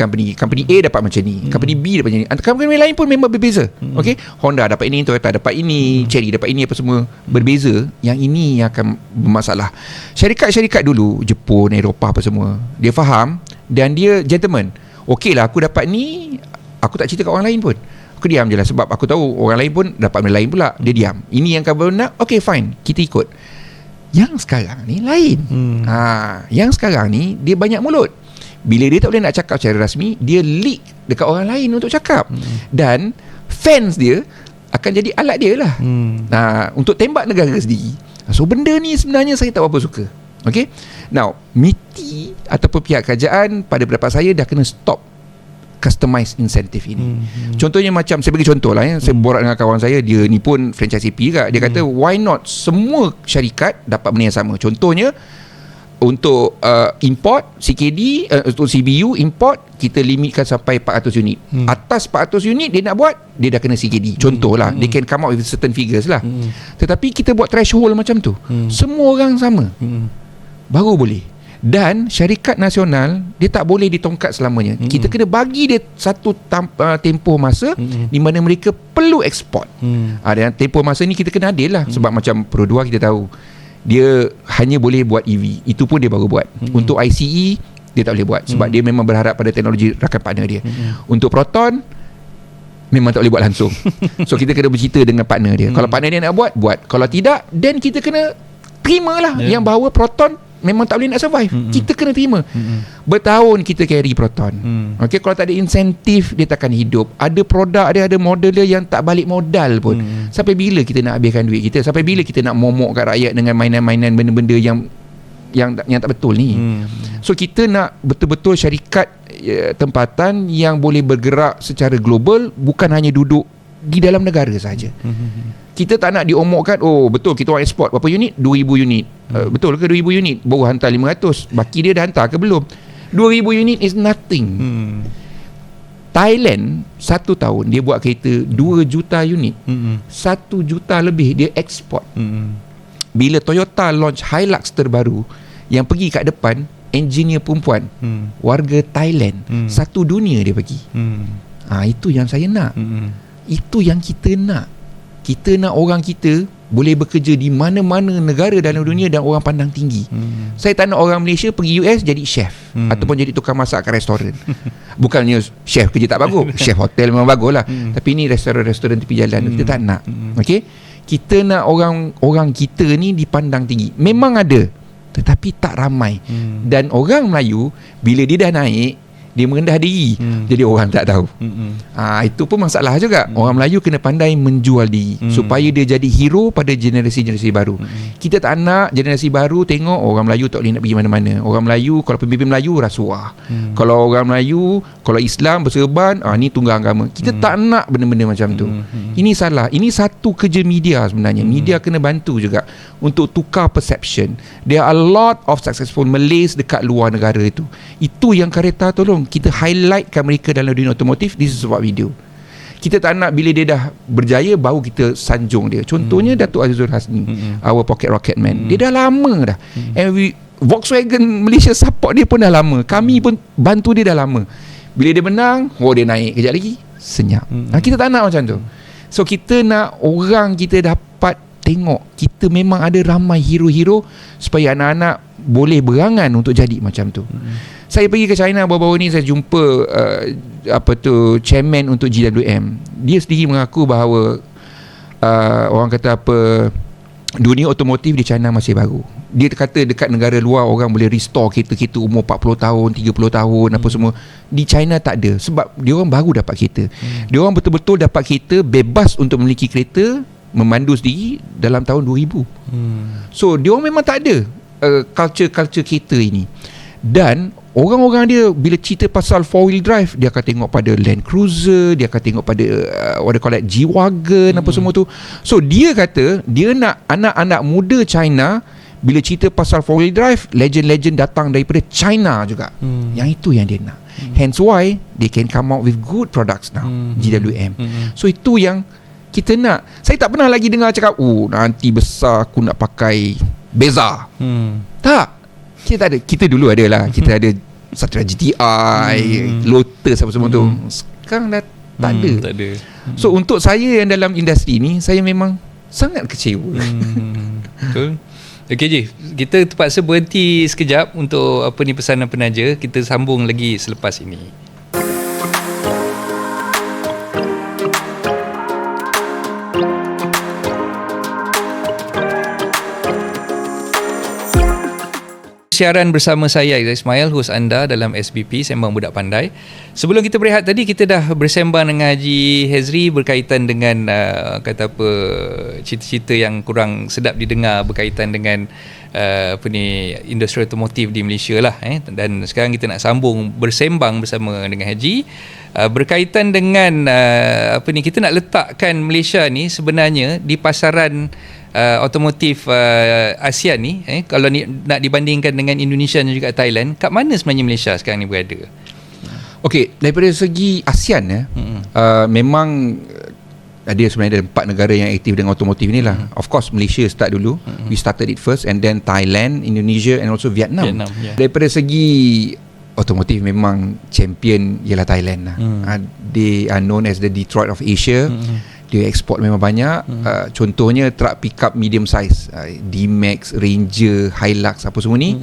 A dapat macam ni, company B dapat macam ni, antara company lain pun memang berbeza. Okay, Honda dapat ini, Toyota dapat ini, Chery dapat ini, apa semua berbeza. Yang ini yang akan bermasalah. Syarikat-syarikat dulu Jepun, Eropah apa semua, dia faham dan dia gentleman. Okey lah, aku dapat ni, aku tak cerita kat orang lain pun, aku diam je lah, sebab aku tahu orang lain pun dapat benda lain pula. Dia diam. Ini yang kau nak, okay fine, kita ikut. Yang sekarang ni lain. Yang sekarang ni dia banyak mulut. Bila dia tak boleh nak cakap secara rasmi, dia leak dekat orang lain untuk cakap. Dan fans dia akan jadi alat dia lah. Untuk tembak negara sendiri. So benda ni sebenarnya saya tak berapa suka. Okay. Now MITI ataupun pihak kerajaan pada pendapat saya dah kena stop customized incentive ini. Contohnya macam, saya bagi contoh lah saya borak dengan kawan saya, dia ni pun franchise CP juga. Dia kata why not semua syarikat dapat benda yang sama. Contohnya untuk import CKD, untuk CBU import kita limitkan sampai 400 unit. Atas 400 unit dia nak buat, dia dah kena CKD. Contohlah, they can come up with certain figures lah. Tetapi kita buat threshold macam tu, semua orang sama, baru boleh. Dan syarikat nasional dia tak boleh ditongkat selamanya. Kita kena bagi dia satu tempoh masa di mana mereka perlu ekspor. Dan tempoh masa ni kita kena adil lah. Sebab macam Pro 2 kita tahu dia hanya boleh buat EV. Itu pun dia baru buat. Untuk ICE dia tak boleh buat sebab dia memang berharap pada teknologi rakan partner dia. Untuk Proton memang tak boleh buat langsung. So kita kena bercerita dengan partner dia. Kalau partner dia nak buat. Kalau tidak, then kita kena terimalah yang bahawa Proton memang tak boleh nak survive. Kita kena terima. Bertahun kita carry Proton. Okay, kalau tak ada insentif dia takkan hidup. Ada produk dia, ada model dia yang tak balik modal pun. Sampai bila kita nak habiskan duit kita? Sampai bila kita nak momok kat rakyat dengan mainan-mainan benda-benda yang tak betul ni? So kita nak betul-betul syarikat tempatan yang boleh bergerak secara global, bukan hanya duduk di dalam negara saja. Kita tak nak diomokkan, oh betul kita orang ekspor berapa unit? 2,000 unit. Betul ke 2,000 unit? Baru hantar 500. Baki dia dah hantar ke belum? 2,000 unit is nothing. Thailand 1 tahun dia buat kereta 2 juta unit. 1 juta lebih dia ekspor. Bila Toyota launch Hilux terbaru yang pergi kat depan, engineer perempuan, warga Thailand, satu dunia dia pergi. Itu yang saya nak. Itu yang kita nak. Kita nak orang kita boleh bekerja di mana-mana negara dalam dunia dan orang pandang tinggi. Saya tak nak orang Malaysia pergi US jadi chef ataupun jadi tukang masak kat restoran. Bukannya chef kerja tak bagus, chef hotel memang bagus lah. Tapi ni restoran-restoran tepi jalan kita tak nak. Okay? Kita nak orang kita ni dipandang tinggi. Memang ada, tetapi tak ramai. Dan orang Melayu bila dia dah naik, dia merendah diri. Jadi orang tak tahu. Itu pun masalah juga. Orang Melayu kena pandai menjual diri supaya dia jadi hero pada generasi-generasi baru. Kita tak nak generasi baru tengok orang Melayu tak boleh nak pergi mana-mana. Orang Melayu, kalau pemimpin Melayu rasuah. Kalau orang Melayu, kalau Islam berserban, ni tunggal agama. Kita tak nak benda-benda macam tu. Ini salah. Ini satu kerja media sebenarnya. Media kena bantu juga untuk tukar perception. There are a lot of successful Malays dekat luar negara itu. Itu yang Kereta tolong kita highlightkan mereka dalam dunia otomotif. This is what we do. Kita tak nak bila dia dah berjaya baru kita sanjung dia. Contohnya Datuk Azizul Hasni, our pocket rocket man. Dia dah lama dah. And Volkswagen Malaysia support dia pun dah lama. Kami pun bantu dia dah lama. Bila dia menang, dia naik kejap lagi senyap. Kita tak nak macam tu. So kita nak orang kita dapat tengok kita memang ada ramai hero-hero supaya anak-anak boleh berangan untuk jadi macam tu. Saya pergi ke China baru-baru ni, saya jumpa chairman untuk GWM. Dia sendiri mengaku bahawa orang kata dunia otomotif di China masih baru. Dia kata dekat negara luar orang boleh restore kereta-kereta umur 40 tahun, 30 tahun apa semua. Di China tak ada sebab dia orang baru dapat kereta. Dia orang betul-betul dapat kereta, bebas untuk memiliki kereta, memandu sendiri dalam tahun 2000. So dia orang memang tak ada culture kereta ini. Dan orang-orang dia bila cerita pasal 4-wheel drive, dia akan tengok pada Land Cruiser, dia akan tengok pada what they call it, G-Wagon, apa semua tu. So dia kata dia nak anak-anak muda China bila cerita pasal 4-wheel drive, legend-legend datang daripada China juga. Yang itu yang dia nak. Hence why they can come out with good products now, GWM. So itu yang kita nak. Saya tak pernah lagi dengar cakap, nanti besar aku nak pakai Beza. Tak. Kita tak ada. Kita dulu ada lah. Kita ada Satria GTI, Lotus apa semua tu. Sekarang dah tak ada. Tak ada. So untuk saya yang dalam industri ni, saya memang sangat kecewa. Betul. Okey je, kita terpaksa berhenti sekejap untuk pesanan penaja. Kita sambung lagi selepas ini. Siaran bersama saya Ismail, hos anda dalam SBP Sembang Budak Pandai. Sebelum kita berehat tadi, kita dah bersembang dengan Haji Hezri berkaitan dengan cerita-cerita yang kurang sedap didengar berkaitan dengan industri otomotif di Malaysia lah. Dan sekarang kita nak sambung bersembang bersama dengan Haji berkaitan dengan kita nak letakkan Malaysia ni sebenarnya di pasaran otomotif ASEAN ni, kalau nak dibandingkan dengan Indonesia dan juga Thailand, kat mana sebenarnya Malaysia sekarang ni berada? Okey, daripada segi ASEAN memang Dia sebenarnya ada 4 negara yang aktif dengan otomotif ni lah. Of course Malaysia start dulu. We started it first, and then Thailand, Indonesia, and also Vietnam. Daripada segi otomotif memang champion ialah Thailand lah. They are known as the Detroit of Asia. Dia eksport memang banyak. Contohnya truck pickup medium size, D-Max, Ranger, Hilux, apa semua ni,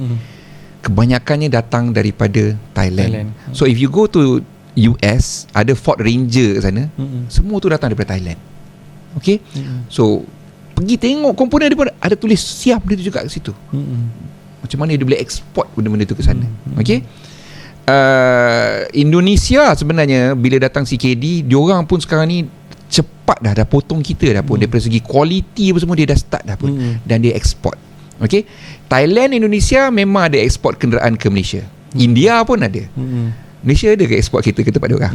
kebanyakannya datang daripada Thailand. So if you go to US, ada Ford Ranger kat sana, semua tu datang daripada Thailand. Okay, so pergi tengok komponen dia pun ada tulis siap dia tu juga kat situ. Macam mana dia boleh eksport benda-benda tu ke sana. Okay, Indonesia sebenarnya bila datang CKD, diorang pun sekarang ni cepat dah potong kita dah pun. Daripada segi kualiti apa semua dia dah start dah pun, dan dia eksport. Okay, Thailand, Indonesia memang ada ekspor kenderaan ke Malaysia. India pun ada. Malaysia ada ke ekspor kita ke tempat diorang?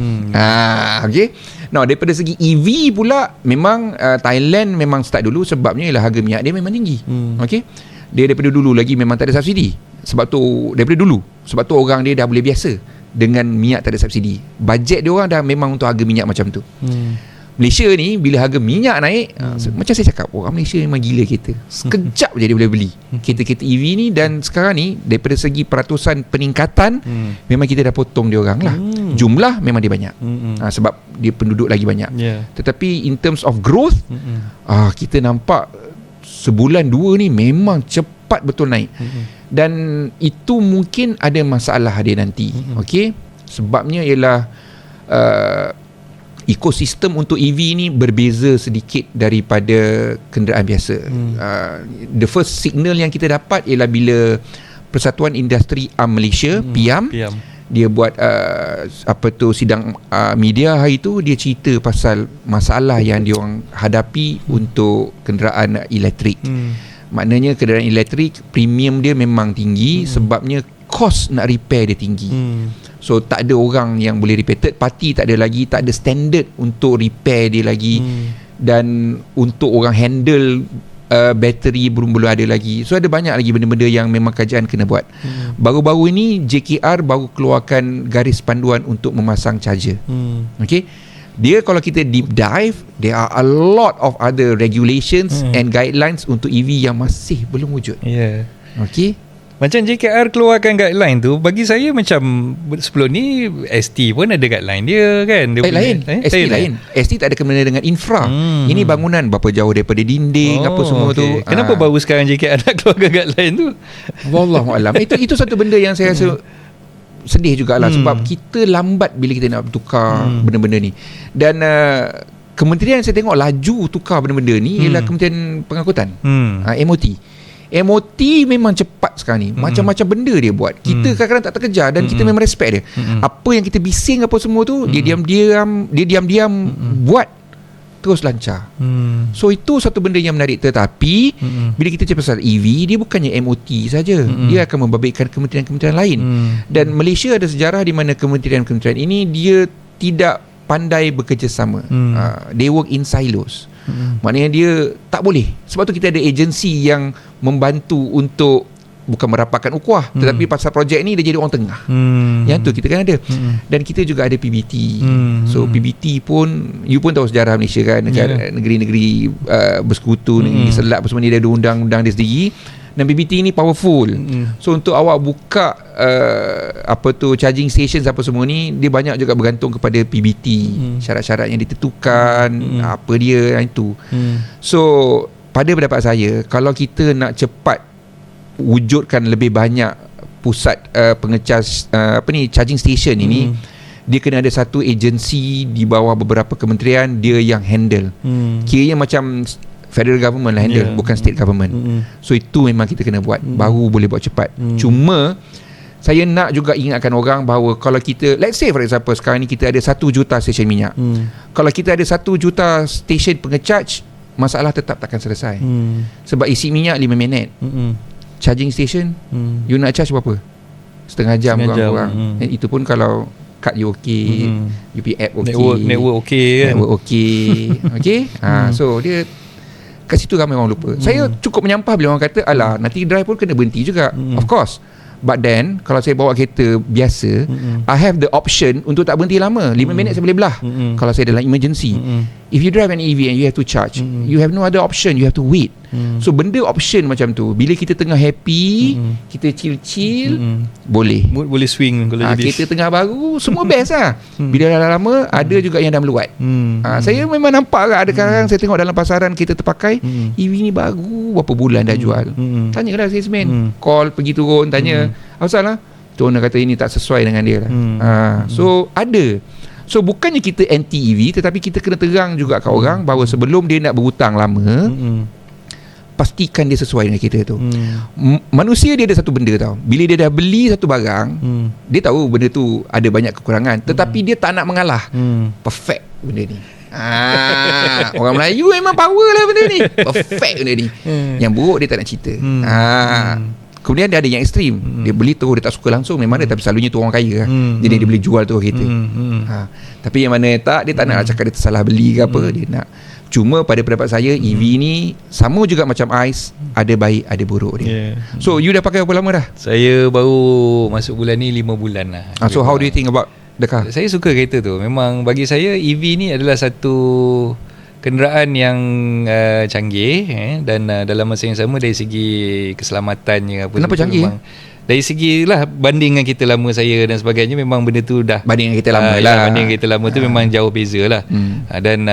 Okay. Now daripada segi EV pula, memang Thailand memang start dulu, sebabnya ialah harga minyak dia memang tinggi. Okay, dia daripada dulu lagi memang tak ada subsidi. Sebab tu daripada dulu, sebab tu orang dia dah boleh biasa dengan minyak tak ada subsidi. Bajet dia orang dah memang untuk harga minyak macam tu. Malaysia ni bila harga minyak naik, macam saya cakap, orang Malaysia memang gila kereta. Sekejap je dia boleh beli kereta-kereta EV ni. Dan sekarang ni daripada segi peratusan peningkatan, memang kita dah potong dia orang lah. Jumlah memang dia banyak, sebab dia penduduk lagi banyak. Tetapi in terms of growth, kita nampak sebulan 2 ni memang cepat betul naik. Dan itu mungkin ada masalah dia nanti. Okay, sebabnya ialah ekosistem untuk EV ni berbeza sedikit daripada kenderaan biasa. The first signal yang kita dapat ialah bila Persatuan Industri Malaysia, PIAM, dia buat sidang media hari tu. Dia cerita pasal masalah yang dia orang hadapi untuk kenderaan elektrik. Maknanya kenderaan elektrik premium dia memang tinggi, sebabnya kos nak repair dia tinggi. So tak ada orang yang boleh repair. Third party tak ada lagi, tak ada standard untuk repair dia lagi. Dan untuk orang handle bateri belum ada lagi. So ada banyak lagi benda-benda yang memang kajian kena buat. Baru-baru ini JKR baru keluarkan garis panduan untuk memasang charger. Okay, dia kalau kita deep dive, there are a lot of other regulations and guidelines untuk EV yang masih belum wujud. Okay, macam JKR keluarkan guideline tu, bagi saya macam sebelum ni ST pun ada guideline dia kan. Dia lain. ST lain. ST tak ada kena dengan infra. Ini bangunan berapa jauh daripada dinding, apa semua tu. Kenapa baru sekarang JKR nak keluarkan guideline tu? Wallahualam. Itu satu benda yang saya rasa sedih jugalah, sebab kita lambat bila kita nak tukar benda-benda ni. Dan kementerian yang saya tengok laju tukar benda-benda ni ialah Kementerian Pengangkutan, MOT memang cepat sekarang ni. Macam-macam benda dia buat. Kita kadang-kadang tak terkejar, dan kita memang respect dia. Apa yang kita bising apa semua tu, dia diam-diam buat terus lancar. So itu satu benda yang menarik. Tetapi bila kita cakap pasal EV, dia bukannya MOT saja. Dia akan membabitkan kementerian-kementerian lain. Dan Malaysia ada sejarah di mana kementerian-kementerian ini dia tidak pandai bekerjasama. They work in silos. Maknanya dia tak boleh. Sebab tu kita ada agensi yang membantu untuk bukan merapatkan ukhuwah, tetapi pasal projek ni dia jadi orang tengah. Yang tu kita kan ada. Dan kita juga ada PBT. So PBT pun, you pun tahu sejarah Malaysia kan, negeri-negeri bersekutu, negeri Selat apa semua ni, dia ada undang-undang dia sendiri. Dan PBT ni powerful. So untuk awak buka charging stations apa semua ni, dia banyak juga bergantung kepada PBT. Syarat-syarat yang ditentukan, apa dia, yang itu. So pada pendapat saya, kalau kita nak cepat wujudkan lebih banyak pusat pengecas charging station ini, dia kena ada satu agensi di bawah beberapa kementerian, dia yang handle. Kiranya macam federal government lah handle, bukan state government. So itu memang kita kena buat, baru boleh buat cepat. Cuma saya nak juga ingatkan orang bahawa kalau kita, let's say for example sekarang ni kita ada 1 juta stesen minyak. Kalau kita ada 1 juta stesen pengecharge, masalah tetap takkan selesai. Sebab isi minyak 5 minit. Charging station, you nak charge berapa? Setengah jam kurang-kurang. Itu pun kalau kad you okey, you punya app okey, network okey kan, network okey. Okay. So dia kat situ ramai orang lupa. Saya cukup menyampah bila orang kata, alah nanti drive pun kena berhenti juga. Of course, But then kalau saya bawa kereta biasa, I have the option untuk tak berhenti lama. 5 minit saya boleh belah. Kalau saya dalam emergency. If you drive an EV and you have to charge, you have no other option, you have to wait. So benda option macam tu, bila kita tengah happy, kita chill, boleh. Mood boleh swing kalau jadi. Kereta tengah baru, semua best lah. Bila dah lama, ada juga yang dah meluat. Saya memang nampak ada kadang saya tengok dalam pasaran kereta terpakai, EV ni baru berapa bulan dah jual. Tanyalah salesman, call pergi turun tanya, apa salah? Tu owner kata ini tak sesuai dengan dia lah. So ada. So bukannya kita anti EV, tetapi kita kena terang juga kat orang bahawa sebelum dia nak berhutang lama, pastikan dia sesuai dengan kita tu. Manusia dia ada satu benda tau. Bila dia dah beli satu barang, dia tahu benda tu ada banyak kekurangan, tetapi dia tak nak mengalah. Perfect benda ni. Orang Melayu memang power lah benda ni. Perfect benda ni. Yang buruk dia tak nak cerita. Kemudian dia ada yang ekstrim. Dia beli terus, dia tak suka langsung. Memang dia, tapi selalunya tu orang kaya lah. Jadi dia boleh jual tu kereta. Tapi yang mana tak, dia tak nak cakap dia tersalah beli ke apa. Dia nak. Cuma pada pendapat saya, EV ni sama juga macam ais, ada baik ada buruk dia. So you dah pakai berapa lama dah? Saya baru masuk bulan ni 5 bulan lah. So how do you think about the car? Saya suka kereta tu. Memang bagi saya EV ni adalah satu kenderaan yang canggih, dan dalam masa yang sama dari segi keselamatannya apa. Kenapa canggih? Dari segi lah banding dengan kereta lama saya dan sebagainya, memang benda tu dah banding dengan kereta lama lah. Banding dengan kereta lama tu memang jauh beza lah. Dan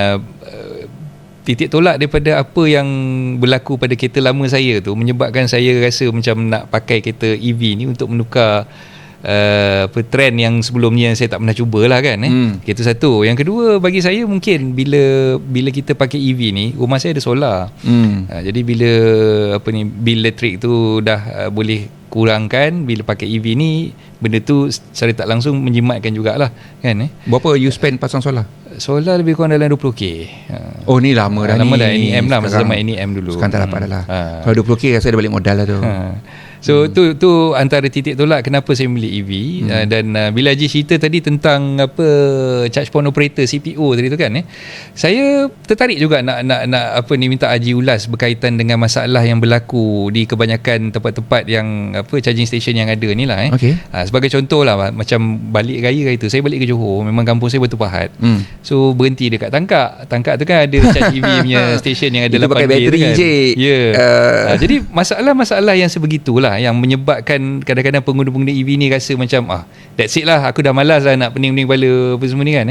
titik tolak daripada apa yang berlaku pada kereta lama saya tu menyebabkan saya rasa macam nak pakai kereta EV ni untuk menukar trend yang sebelumnya saya tak pernah cubalah kan. Itu satu. Yang kedua, bagi saya mungkin bila kita pakai EV ni, rumah saya ada solar. Jadi bila bil elektrik tu dah boleh kurangkan bila pakai EV ni, benda tu secara tak langsung menjimatkan jugalah kan. Berapa you spend pasang solar? Solar lebih kurang dalam 20k. Oh ni lama dah ni. Lama dah, NEM lah, masa zaman NEM dulu. Sekarang tak dapat dah lah. Kalau 20k rasa dah balik modal lah tu. So tu antara titik tolak kenapa saya beli EV. Dan bila Haji cerita tadi tentang apa charge point operator CPO tadi tu kan, saya tertarik juga nak minta Haji ulas berkaitan dengan masalah yang berlaku di kebanyakan tempat-tempat yang charging station yang ada ni lah. Sebagai contoh lah, macam balik raya tu saya balik ke Johor, memang kampung saya Batu Pahat. So berhenti dekat Tangkak tu kan ada charge EV punya station yang ada 8 pakai bateri kan. je. Jadi masalah-masalah yang sebegitulah yang menyebabkan kadang-kadang pengguna-pengguna EV ni rasa macam that's it lah, aku dah malas lah nak pening-pening kepala apa semua ni kan.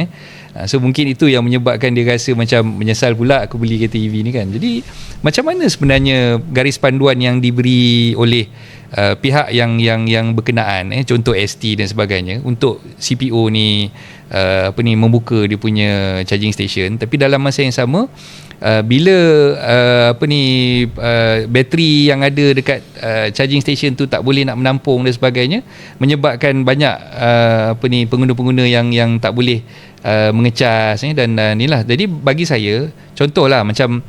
So mungkin itu yang menyebabkan dia rasa macam menyesal pula aku beli kereta EV ni kan. Jadi macam mana sebenarnya garis panduan yang diberi oleh pihak yang berkenaan, contoh ST dan sebagainya, untuk CPO ni membuka dia punya charging station, tapi dalam masa yang sama bila bateri yang ada dekat charging station tu tak boleh nak menampung dan sebagainya, menyebabkan banyak pengguna-pengguna yang tak boleh mengecas dan inilah. Jadi bagi saya, contohlah macam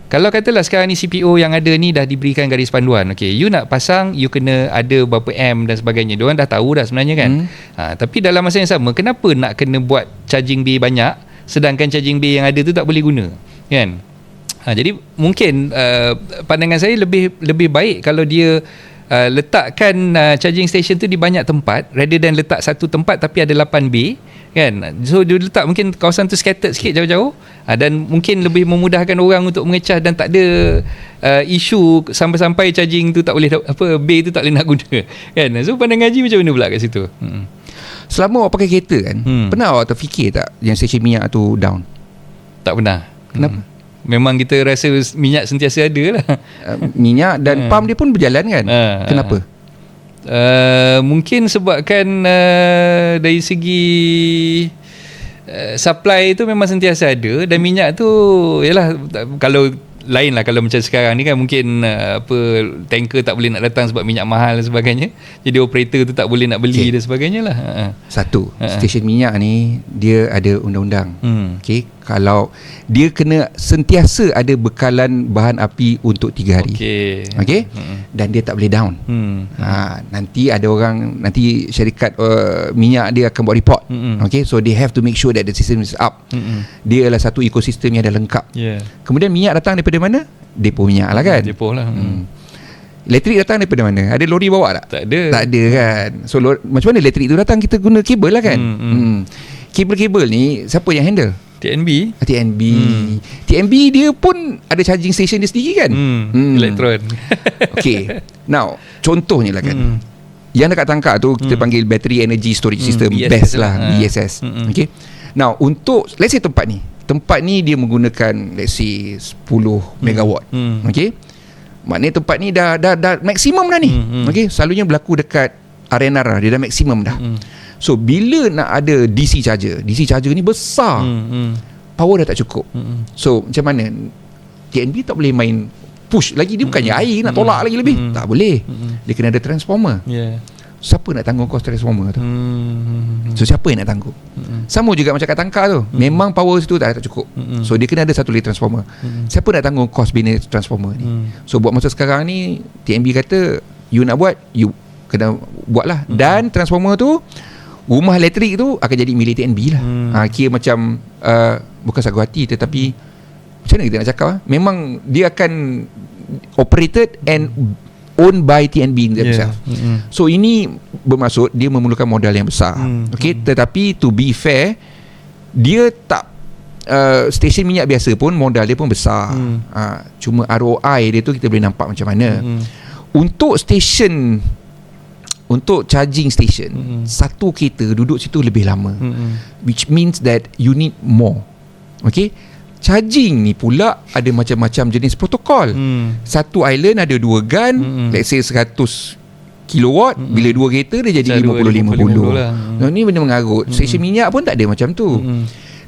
kalau katalah sekarang ni CPO yang ada ni dah diberikan garis panduan, you nak pasang, you kena ada berapa M dan sebagainya. Diorang dah tahu dah sebenarnya kan. Tapi dalam masa yang sama, kenapa nak kena buat charging bay banyak sedangkan charging bay yang ada tu tak boleh guna kan? Jadi mungkin pandangan saya lebih baik kalau dia letakkan charging station tu di banyak tempat rather than letak satu tempat tapi ada 8 bay kan. So dia letak mungkin kawasan tu scattered sikit jauh-jauh, dan mungkin lebih memudahkan orang untuk mengecas dan tak ada isu sampai-sampai charging tu tak boleh bay tu tak boleh nak guna kan. So pandangan Haji macam mana pula kat situ? Selama awak pakai kereta kan, pernah awak terfikir tak yang stesen minyak tu down? Tak pernah. Kenapa? Memang kita rasa minyak sentiasa ada lah. Minyak dan pump dia pun berjalan kan. Kenapa? Mungkin sebabkan dari segi supply tu memang sentiasa ada, dan minyak tu yalah, kalau lain lah kalau macam sekarang ni kan, mungkin tanker tak boleh nak datang sebab minyak mahal dan sebagainya, jadi operator tu tak boleh nak beli dan sebagainya lah. Satu, stesen minyak ni dia ada undang-undang. Kalau dia kena sentiasa ada bekalan bahan api untuk 3 hari. Dan dia tak boleh down. Nanti ada orang, nanti syarikat minyak dia akan buat report. So they have to make sure that the system is up. Dia adalah satu ekosistem yang dah lengkap. Kemudian minyak datang daripada mana? Depo minyak lah kan. Depo lah. Elektrik datang daripada mana? Ada lori bawa tak? Tak ada. Tak ada kan. So macam mana elektrik tu datang? Kita guna kabel lah kan. Kabel-kabel ni siapa yang handle? TNB. TNB dia pun ada charging station dia sendiri kan. Elektron. Okay. Now contohnya lah kan, yang dekat tangkap tu kita panggil Battery Energy Storage System, BESS lah, BSS. Okay. Now untuk let's say tempat ni dia menggunakan let's say 10 megawatt. Okay. Maknanya tempat ni dah maksimum dah ni. Okay. Selalunya berlaku dekat RNR, dia dah maksimum dah. So bila nak ada DC charger ni besar, power dah tak cukup. So macam mana? TNB tak boleh main push lagi. Dia bukannya air nak tolak lagi lebih. Tak boleh. Dia kena ada transformer. Siapa nak tanggung kos transformer tu? So siapa yang nak tanggung? Sama juga macam kat tangkar tu. Memang power situ tak cukup. So dia kena ada satu lagi transformer. Siapa nak tanggung kos bina transformer ni? So buat masa sekarang ni TNB kata you nak buat, you kena buat lah. Dan transformer tu, rumah elektrik tu akan jadi milik TNB lah. Kira macam bukan sagu hati, tetapi macam mana kita nak cakap, memang dia akan operated and owned by TNB themselves. So ini bermaksud dia memerlukan modal yang besar. Okay, tetapi to be fair, dia tak stesen minyak biasa pun modal dia pun besar. Cuma ROI dia tu kita boleh nampak macam mana. Untuk stesen, untuk charging station, satu kereta duduk situ lebih lama, which means that you need more. Okay, charging ni pula ada macam-macam jenis protokol. Satu island ada 2 gun, let's say 100 kilowatt, bila 2 kereta dia jadi 50-50 lah. Ni benda mengarut. Stesen minyak pun tak ada macam tu.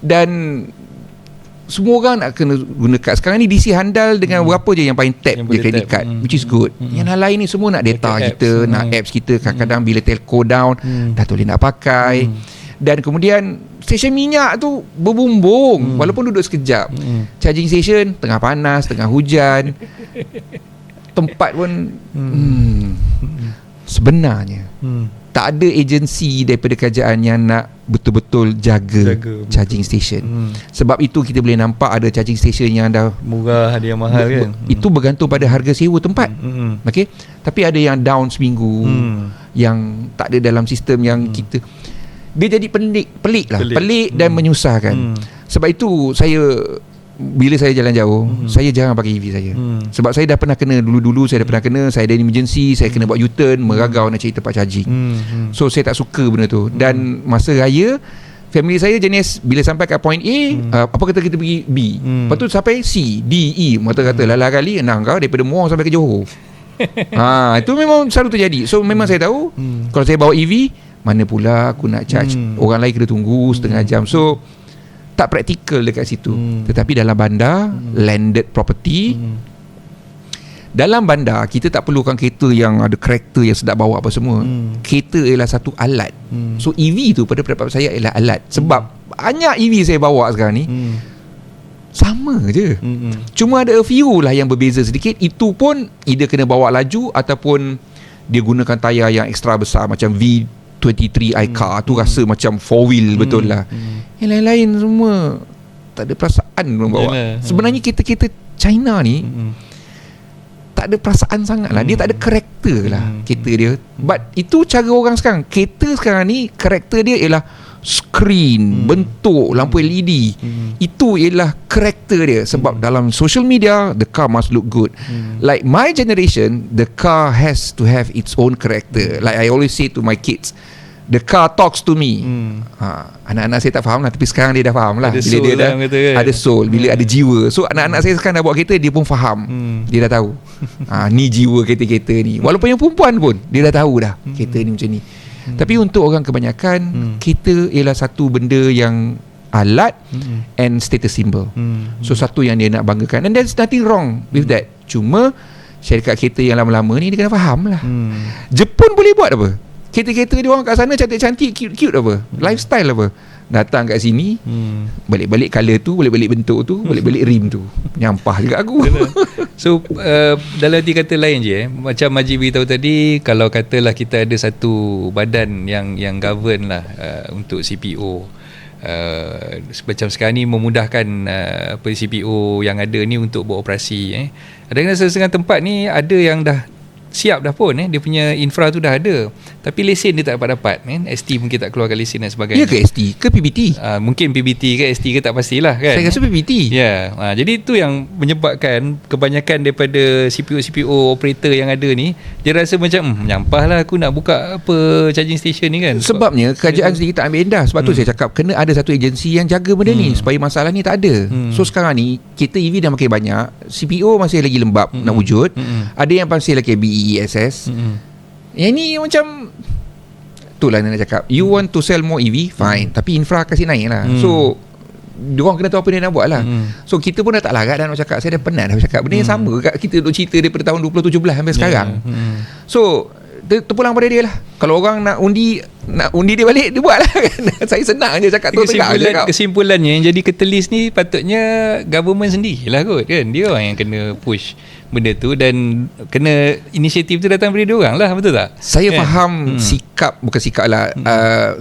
Dan semua orang nak kena guna kad. Sekarang ni DC handal dengan berapa je yang paling tap je credit card, which is good. Yang lain ni semua nak data kita, nak apps kita. Kadang-kadang bila telco down, dah tak boleh nak pakai. Dan kemudian stesen minyak tu berbumbung, walaupun duduk sekejap. Charging station tengah panas, tengah hujan. Tempat pun sebenarnya tak ada agensi daripada kerajaan yang nak betul-betul jaga charging station. Sebab itu kita boleh nampak ada charging station yang dah murah, ada yang mahal kan. Itu bergantung pada harga sewa tempat. Okay? Tapi ada yang down seminggu, yang tak ada dalam sistem yang kita. Dia jadi pelik dan menyusahkan. Sebab itu bila saya jalan jauh, saya jarang pakai EV saya. Sebab saya dah pernah kena dulu-dulu, saya ada emergency, saya kena buat U-turn, meragau nak cari tempat charging. So saya tak suka benda tu. Dan masa raya, family saya jenis bila sampai kat point A, apa kata kita pergi B, lepas tu sampai C, D, E. Mata kata lala kali enang kau daripada Muar sampai ke Johor. Itu memang selalu terjadi. So memang saya tahu, kalau saya bawa EV, mana pula aku nak charge, orang lain kena tunggu setengah jam. So tak praktikal dekat situ. Tetapi dalam bandar, landed property, dalam bandar kita tak perlukan kereta yang ada karakter yang sedap bawa apa semua. Kereta ialah satu alat. So EV tu pada pendapat saya ialah alat. Sebab banyak EV saya bawa sekarang ni sama je. Cuma ada a few lah yang berbeza sedikit. Itu pun either kena bawa laju ataupun dia gunakan tayar yang ekstra besar macam V23 iCar tu rasa macam 4-wheel betul lah. Yang lain-lain semua tak ada perasaan orang bawa. Sebenarnya kereta-kereta China ni tak ada perasaan sangat lah. Dia tak ada karakter lah kereta dia. But itu cara orang sekarang. Kereta sekarang ni karakter dia ialah screen, bentuk, lampu LED. Itu ialah karakter dia. Sebab dalam social media, the car must look good. Like my generation, the car has to have its own character. Like I always say to my kids, the car talks to me. Anak-anak saya tak faham lah, tapi sekarang dia dah faham lah. Bila dia dah ada soul, bila ada jiwa. So anak-anak saya sekarang dah bawa kereta, dia pun faham. Dia dah tahu ni jiwa kereta-kereta ni. Walaupun yang perempuan pun dia dah tahu dah kereta ni macam ni. Tapi untuk orang kebanyakan, kereta ialah satu benda yang alat and status symbol. So satu yang dia nak banggakan. And there's nothing wrong with that. Cuma syarikat kereta yang lama-lama ni dia kena faham lah. Jepun boleh buat apa? Kereta-kereta dia orang kat sana cantik-cantik, cute-cute apa, lifestyle apa. Datang kat sini, balik-balik colour tu, balik-balik bentuk tu, balik-balik rim tu. Nyampah juga aku. So dalam arti kata lain je, macam Majid beritahu tadi, kalau katalah kita ada satu badan yang govern lah untuk CPO, macam sekarang ni memudahkan CPO yang ada ni untuk beroperasi. Ada setengah tempat ni ada yang dah siap dah pun dia punya infra tu dah ada, tapi lesen dia tak dapat kan. ST mungkin tak keluarkan lesen dan sebagainya. Ya ke ST ke PBT? Mungkin PBT ke ST ke tak pastilah kan. Saya rasa PBT. Ya, jadi itu yang menyebabkan kebanyakan daripada CPU operator yang ada ni, dia rasa macam menyampah lah aku nak buka apa charging station ni kan. Sebabnya kerajaan sendiri tak ambil endah. Sebab tu saya cakap kena ada satu agensi yang jaga benda ni supaya masalah ni tak ada. So sekarang ni kita EV dah makin banyak, CPO masih lagi lembab nak wujud. Ada yang masih lagi BESS. Yang ni macam itulah nak cakap, you want to sell more EV, fine, tapi infra kasih naik lah. So diorang kena tahu apa dia nak buat lah. So kita pun dah tak larat dah nak cakap. Saya dah penat dah cakap benda yang sama kat kita duk cerita daripada tahun 2017 sampai sekarang. So terpulang pada dia lah. Kalau orang nak undi dia balik, dia buat lah kan. Saya senang je cakap tu. Kesimpulannya yang jadi catalyst ni patutnya government sendirilah kot kan. Dia orang yang kena push benda tu, dan kena inisiatif tu datang dari dia orang lah, betul tak? Saya faham bukan sikap lah,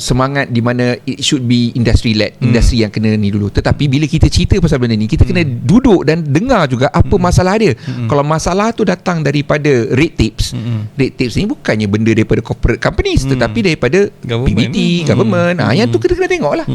semangat di mana it should be industry led, industri yang kena ni dulu. Tetapi bila kita cerita pasal benda ni, kita kena duduk dan dengar juga apa masalah dia. Kalau masalah tu datang daripada red tapes, red tapes ni bukannya benda daripada corporate companies, tetapi daripada PBT, government. Yang tu kita kena tengok lah.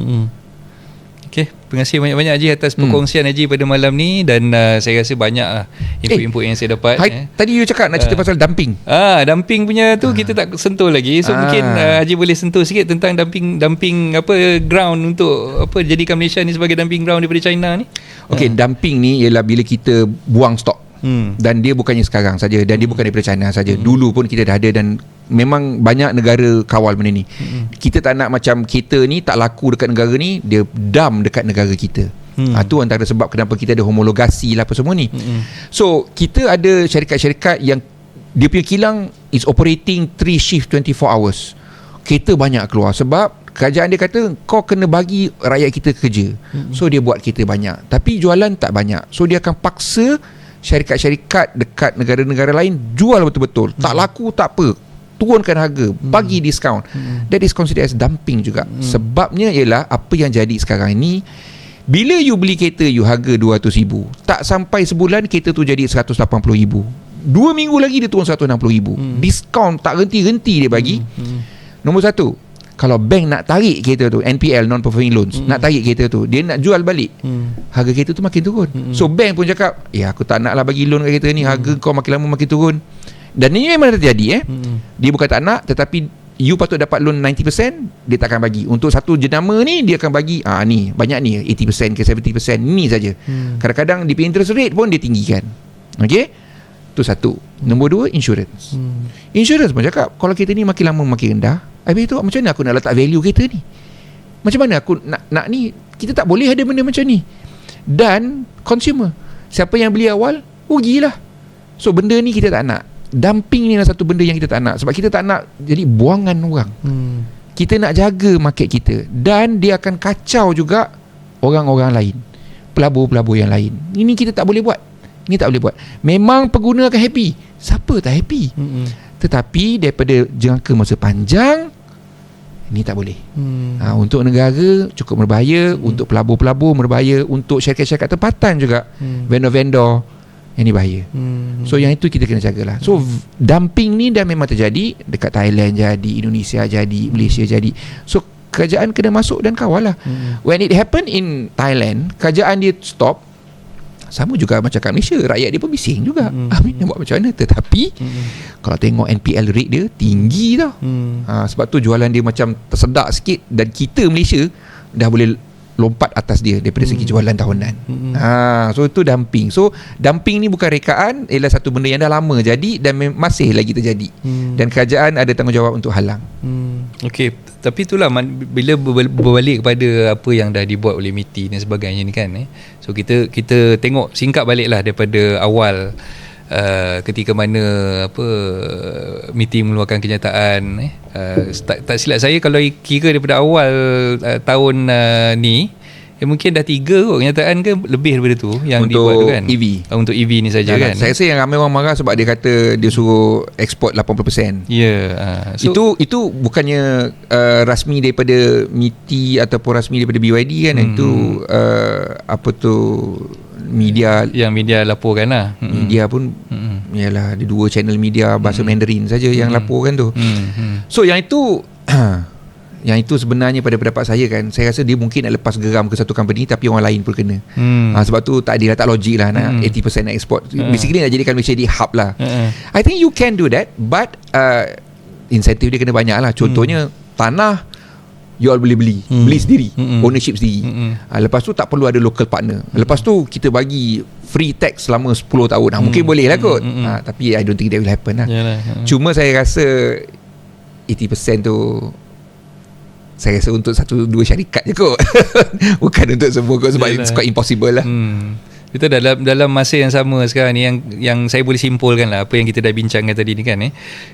Okay, terima kasih banyak-banyak Haji atas perkongsian Haji pada malam ni, dan saya rasa banyak lah input-input yang saya dapat. Tadi you cakap nak cerita pasal dumping. Dumping punya tu kita tak sentuh lagi. So mungkin Haji boleh sentuh sikit tentang dumping apa ground untuk apa jadikan Malaysia ni sebagai dumping ground daripada China ni. Okay, dumping ni ialah bila kita buang stok. Dan dia bukannya sekarang saja, dan dia bukan daripada China saja. Dulu pun kita dah ada, dan memang banyak negara kawal benda ni. Kita tak nak macam kereta ni tak laku dekat negara ni, dia dump dekat negara kita. Itu antara sebab kenapa kita ada homologasi lah apa semua ni. So kita ada syarikat-syarikat yang dia punya kilang is operating 3 shift 24 hours. Kereta banyak keluar sebab kerajaan dia kata kau kena bagi rakyat kita kerja. So dia buat kereta banyak, tapi jualan tak banyak. So dia akan paksa syarikat-syarikat dekat negara-negara lain jual betul-betul. Tak laku tak apa, turunkan harga, bagi diskaun. That is considered as dumping juga. Sebabnya ialah apa yang jadi sekarang ni, bila you beli kereta you harga 200,000, tak sampai sebulan kereta tu jadi 180,000. 2 minggu lagi dia turun 160,000. Diskaun tak henti-henti dia bagi. Nombor satu, kalau bank nak tarik kereta tu, NPL, non-performing loans, nak tarik kereta tu, dia nak jual balik, harga kereta tu makin turun. So bank pun cakap, aku tak nak lah bagi loan kat kereta ni, harga kau makin lama makin turun. Dan ini memang terjadi. Dia bukan tak nak, tetapi you patut dapat loan 90%, dia takkan bagi. Untuk satu jenama ni dia akan bagi ni banyak ni 80% ke 70%, ni saja. Kadang-kadang di interest rate pun dia tinggikan. Okey, tu satu. Nombor dua, insurance. Insurance pun cakap kalau kereta ni makin lama makin rendah, habis tu macam mana aku nak letak value kereta ni? Macam mana aku nak ni? Kita tak boleh ada benda macam ni. Dan consumer, siapa yang beli awal, rugilah. So benda ni kita tak nak. Dumping ni adalah satu benda yang kita tak nak, sebab kita tak nak jadi buangan orang. Kita nak jaga market kita, dan dia akan kacau juga orang-orang lain, pelabur-pelabur yang lain. Ini kita tak boleh buat. Ini tak boleh buat. Memang pengguna akan happy. Siapa tak happy? Tetapi daripada jangka masa panjang, ini tak boleh. Untuk negara cukup berbahaya, untuk pelabur-pelabur berbahaya, untuk syarikat-syarikat tempatan juga, vendor-vendor, yang ni bahaya. So yang itu kita kena jagalah. So dumping ni dah memang terjadi dekat Thailand jadi, Indonesia jadi, Malaysia jadi. So kerajaan kena masuk dan kawal lah. When it happen in Thailand, kerajaan dia stop. Sama juga macam kat Malaysia, rakyat dia pun bising juga. Amin nak buat macam mana? Tetapi kalau tengok NPL rate dia tinggi tau. Sebab tu jualan dia macam tersedak sikit, dan kita Malaysia dah boleh lompat atas dia daripada segi jualan tahunan. So itu dumping. So dumping ni bukan rekaan, ialah satu benda yang dah lama jadi dan masih lagi terjadi. Dan kerajaan ada tanggungjawab untuk halang. Okey, tapi itulah bila berbalik kepada apa yang dah dibuat oleh MITI dan sebagainya ni kan. So kita tengok singkat baliklah daripada awal ketika mana MITI mengeluarkan kenyataan tak silap saya, kalau kira daripada awal tahun ni mungkin dah 3 kot kenyataan ke lebih daripada tu yang untuk dibuat tu kan, EV. Untuk EV ni saja kan. Saya rasa yang ramai orang marah sebab dia kata dia suruh eksport 80%. So, itu bukannya rasmi daripada MITI ataupun rasmi daripada BYD kan. Itu media, yang media laporkan lah. media pun yalah, ada 2 channel media bahasa Mandarin saja yang laporkan tu. So yang itu yang itu sebenarnya pada pendapat saya kan, saya rasa dia mungkin nak lepas geram ke satu company tapi orang lain pun kena. Sebab tu tak adil lah, tak logik lah nak 80% nak export. Basically nak jadikan Malaysia di hub lah. I think you can do that, but insentif dia kena banyak lah. Contohnya tanah you all boleh beli sendiri, ownership sendiri. Lepas tu tak perlu ada local partner. Lepas tu kita bagi free tax selama 10 tahun. Mungkin boleh lah kot. Tapi I don't think that will happen lah. Cuma saya rasa 80% tu saya rasa untuk 1-2 syarikat je kot. Bukan untuk semua kot, sebab it's quite impossible lah. Kita dalam masa yang sama sekarang ni, yang saya boleh simpulkan lah apa yang kita dah bincangkan tadi ni kan,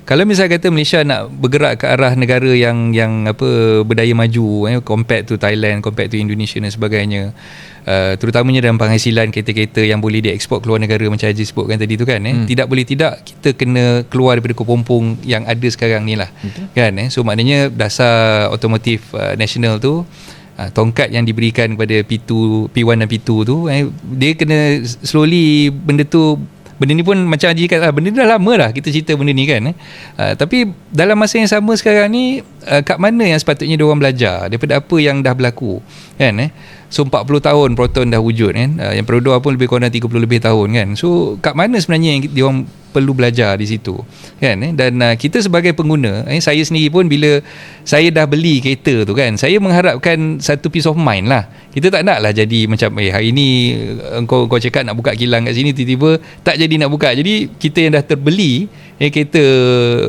kalau misalnya kata Malaysia nak bergerak ke arah negara yang apa, berdaya maju, compared to Thailand, compared to Indonesia dan sebagainya, terutamanya dalam penghasilan kereta-kereta yang boleh dieksport keluar negara macam Haji sebutkan tadi tu kan, tidak boleh tidak kita kena keluar daripada kepompong yang ada sekarang ni lah. Kan, so maknanya dasar otomotif nasional tu, tongkat yang diberikan kepada P1 dan P2 tu, dia kena slowly benda ni pun macam Haji kata, benda ni dah lama dah kita cerita benda ni kan, tapi dalam masa yang sama sekarang ni, kat mana yang sepatutnya diorang belajar daripada apa yang dah berlaku kan. So 40 tahun Proton dah wujud kan, yang Perodor pun lebih kurang 30 lebih tahun kan. So kat mana sebenarnya yang diorang perlu belajar di situ kan. Dan kita sebagai pengguna, saya sendiri pun bila saya dah beli kereta tu kan, saya mengharapkan satu peace of mind lah. Kita tak nak lah jadi macam hari ni kau cakap nak buka kilang kat sini, tiba-tiba tak jadi nak buka. Jadi kita yang dah terbeli kereta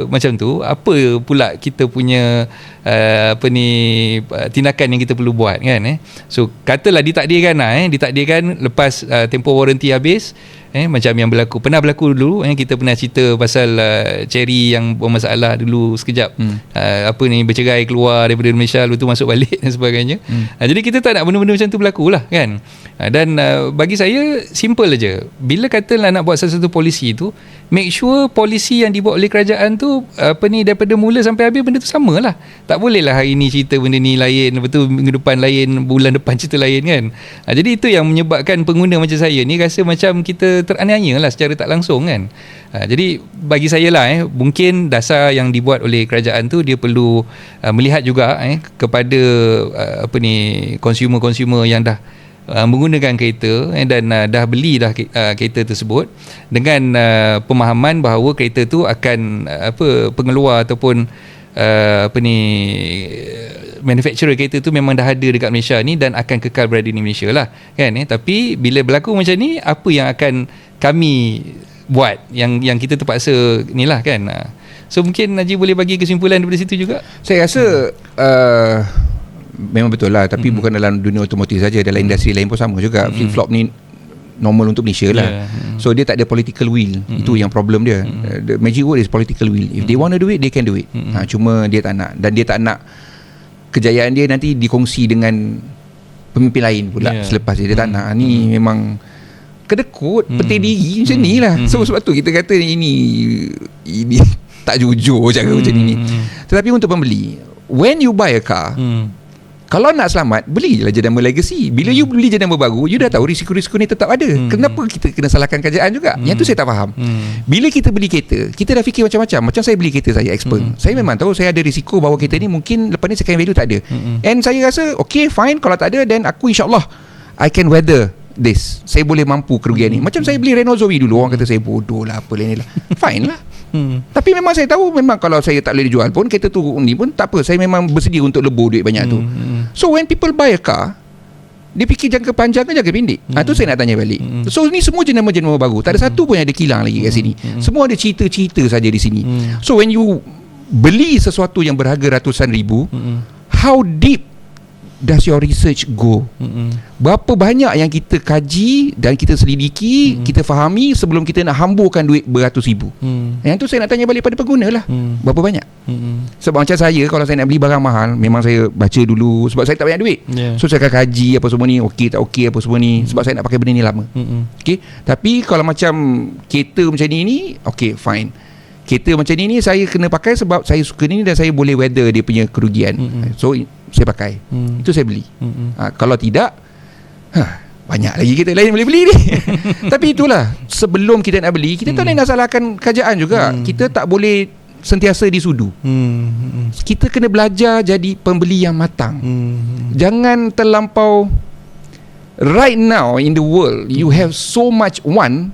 macam tu, apa pula kita punya tindakan yang kita perlu buat kan. So katalah ditakdirkan lepas tempoh warranty habis, macam yang pernah berlaku dulu, kita pernah cerita pasal Cherry yang bermasalah dulu sekejap, bercerai keluar daripada Malaysia, lepas tu masuk balik dan sebagainya. Jadi kita tak nak benda-benda macam tu berlaku lah kan. Dan bagi saya simple aja, bila katalah nak buat satu polisi tu, make sure polisi yang dibuat oleh kerajaan tu daripada mula sampai habis benda tu sama lah. Tak boleh lah hari ni cerita benda ni lain, lepas tu minggu depan lain, bulan depan cerita lain kan. Jadi itu yang menyebabkan pengguna macam saya ni rasa macam kita teraniaya lah secara tak langsung kan. Jadi bagi saya lah, mungkin dasar yang dibuat oleh kerajaan tu dia perlu melihat juga kepada consumer yang dah menggunakan kereta dan dah beli dah kereta tersebut dengan pemahaman bahawa kereta tu akan pengeluar ataupun manufacturer kereta tu memang dah ada dekat Malaysia ni dan akan kekal berada di Malaysia lah kan. Tapi bila berlaku macam ni, apa yang akan kami buat yang kita terpaksa ni lah kan. So mungkin Najib boleh bagi kesimpulan daripada situ juga. Saya rasa memang betul lah, tapi bukan dalam dunia otomotif saja, dalam industri lain pun sama juga. Flip-flop ni normal untuk Malaysia lah. So dia tak ada political will. Itu yang problem dia. The magic word is political will. If they want to do it, they can do it. Cuma dia tak nak, dan dia tak nak kejayaan dia nanti dikongsi dengan pemimpin lain pula selepas dia tak nak. Ni memang kedekut, petir diri macam ni lah. So sebab tu kita kata ini tak jujur cara macam ni. Tetapi untuk pembeli, when you buy a car, kalau nak selamat, beli je lah jenama legacy. Bila you beli jenama baru, you dah tahu risiko-risiko ni tetap ada. Kenapa kita kena salahkan kerajaan juga? Yang tu saya tak faham. Bila kita beli kereta, kita dah fikir macam-macam. Macam saya beli kereta saya Xpeng, saya memang tahu saya ada risiko bahawa kereta ni mungkin lepas ni second value tak ada. And saya rasa okay, fine, kalau tak ada, then aku insyaAllah I can weather this. Saya boleh mampu kerugian ni. Macam saya beli Renault Zoe dulu, orang kata saya bodoh lah, apa lain lah. Fine lah. Tapi memang saya tahu, memang kalau saya tak boleh dijual pun, kereta tu ni pun tak apa, saya memang bersedia untuk lebur duit banyak tu. So when people buy a car, dia fikir jangka panjang ke jangka pendek? Tu saya nak tanya balik. So ni semua jenama-jenama baru, tak ada satu pun yang ada kilang lagi kat sini. Semua ada cerita-cerita saja di sini. So when you beli sesuatu yang berharga ratusan ribu, how deep does your research go? Berapa banyak yang kita kaji dan kita selidiki, kita fahami sebelum kita nak hamburkan duit beratus ribu? Yang tu saya nak tanya balik pada pengguna lah. Berapa banyak? Sebab macam saya, kalau saya nak beli barang mahal, memang saya baca dulu, sebab saya tak banyak duit. So saya akan kaji apa semua ni, okey tak okey apa semua ni, sebab saya nak pakai benda ni lama. Okay? Tapi kalau macam kereta macam ni, okey fine. Kereta macam ni saya kena pakai sebab saya suka ni dan saya boleh weather dia punya kerugian. So saya pakai. Itu saya beli. Kalau tidak, banyak lagi kita lain boleh beli ni. Tapi itulah, sebelum kita nak beli, kita tak boleh nak salahkan kerajaan juga. Kita tak boleh sentiasa disudu. Kita kena belajar jadi pembeli yang matang. Jangan terlampau. Right now in the world, you have so much want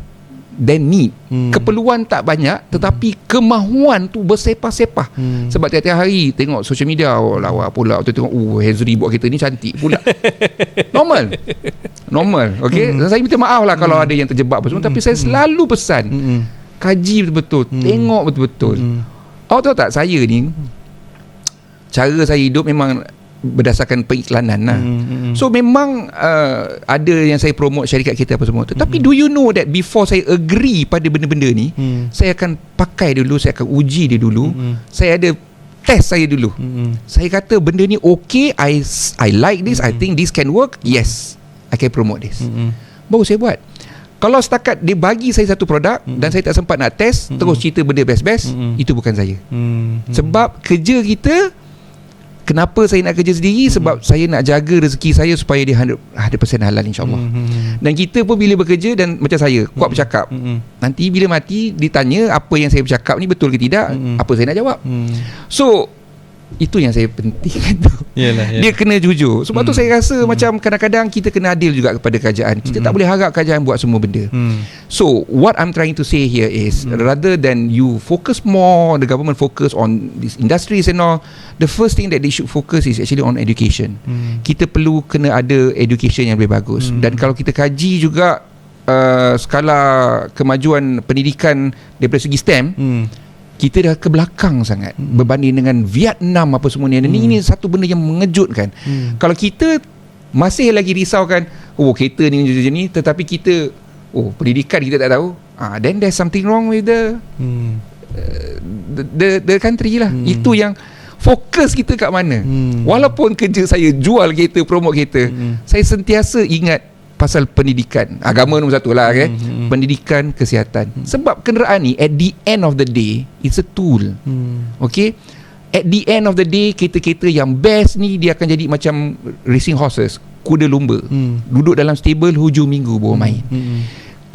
than need. Keperluan tak banyak, tetapi kemahuan tu bersepah-sepah. Sebab tiap-tiap hari tengok social media, lawa pula tu tengok, Hezri buat kereta ni cantik pula. Normal. Okay, saya minta maaf lah kalau ada yang terjebak apa semua, tapi saya selalu pesan, kaji betul-betul, tengok betul-betul. Awak tahu tak, saya ni cara saya hidup memang berdasarkan periklanan lah. So memang ada yang saya promote syarikat kita apa semua tu. Tapi do you know that before saya agree pada benda-benda ni, saya akan pakai dulu, saya akan uji dia dulu. Saya ada test saya dulu. Saya kata benda ni okay, I like this, I think this can work, yes, I can promote this. Baru saya buat. Kalau setakat dia bagi saya satu produk dan saya tak sempat nak test, terus cerita benda best-best, itu bukan saya. Sebab kerja kita, kenapa saya nak kerja sendiri? Sebab saya nak jaga rezeki saya supaya dia 100% halal, insyaAllah. Dan kita pun bila bekerja, dan macam saya kuat bercakap, nanti bila mati ditanya apa yang saya bercakap ni betul ke tidak, apa saya nak jawab. So itu yang saya pentingkan tu. Yalah. Dia kena jujur. Sebab tu saya rasa macam kadang-kadang kita kena adil juga kepada kerajaan. Kita tak boleh harap kerajaan buat semua benda. So what I'm trying to say here is, rather than you focus more, the government focus on these industries and all, the first thing that they should focus is actually on education. Kita perlu kena ada education yang lebih bagus. Dan kalau kita kaji juga skala kemajuan pendidikan daripada segi STEM, kita dah ke belakang sangat berbanding dengan Vietnam apa semua ni. Ini satu benda yang mengejutkan. Kalau kita masih lagi risaukan, kereta ni macam ni, tetapi kita pendidikan kita tak tahu, then there's something wrong with the country lah. Itu yang fokus kita kat mana. Walaupun kerja saya jual kereta, promote kereta, saya sentiasa ingat pasal pendidikan. Agama nombor satu lah, okay? Pendidikan, kesihatan. Sebab kenderaan ni at the end of the day, it's a tool. Okay, at the end of the day, kereta-kereta yang best ni dia akan jadi macam racing horses, kuda lumba. Duduk dalam stable hujung minggu baru main.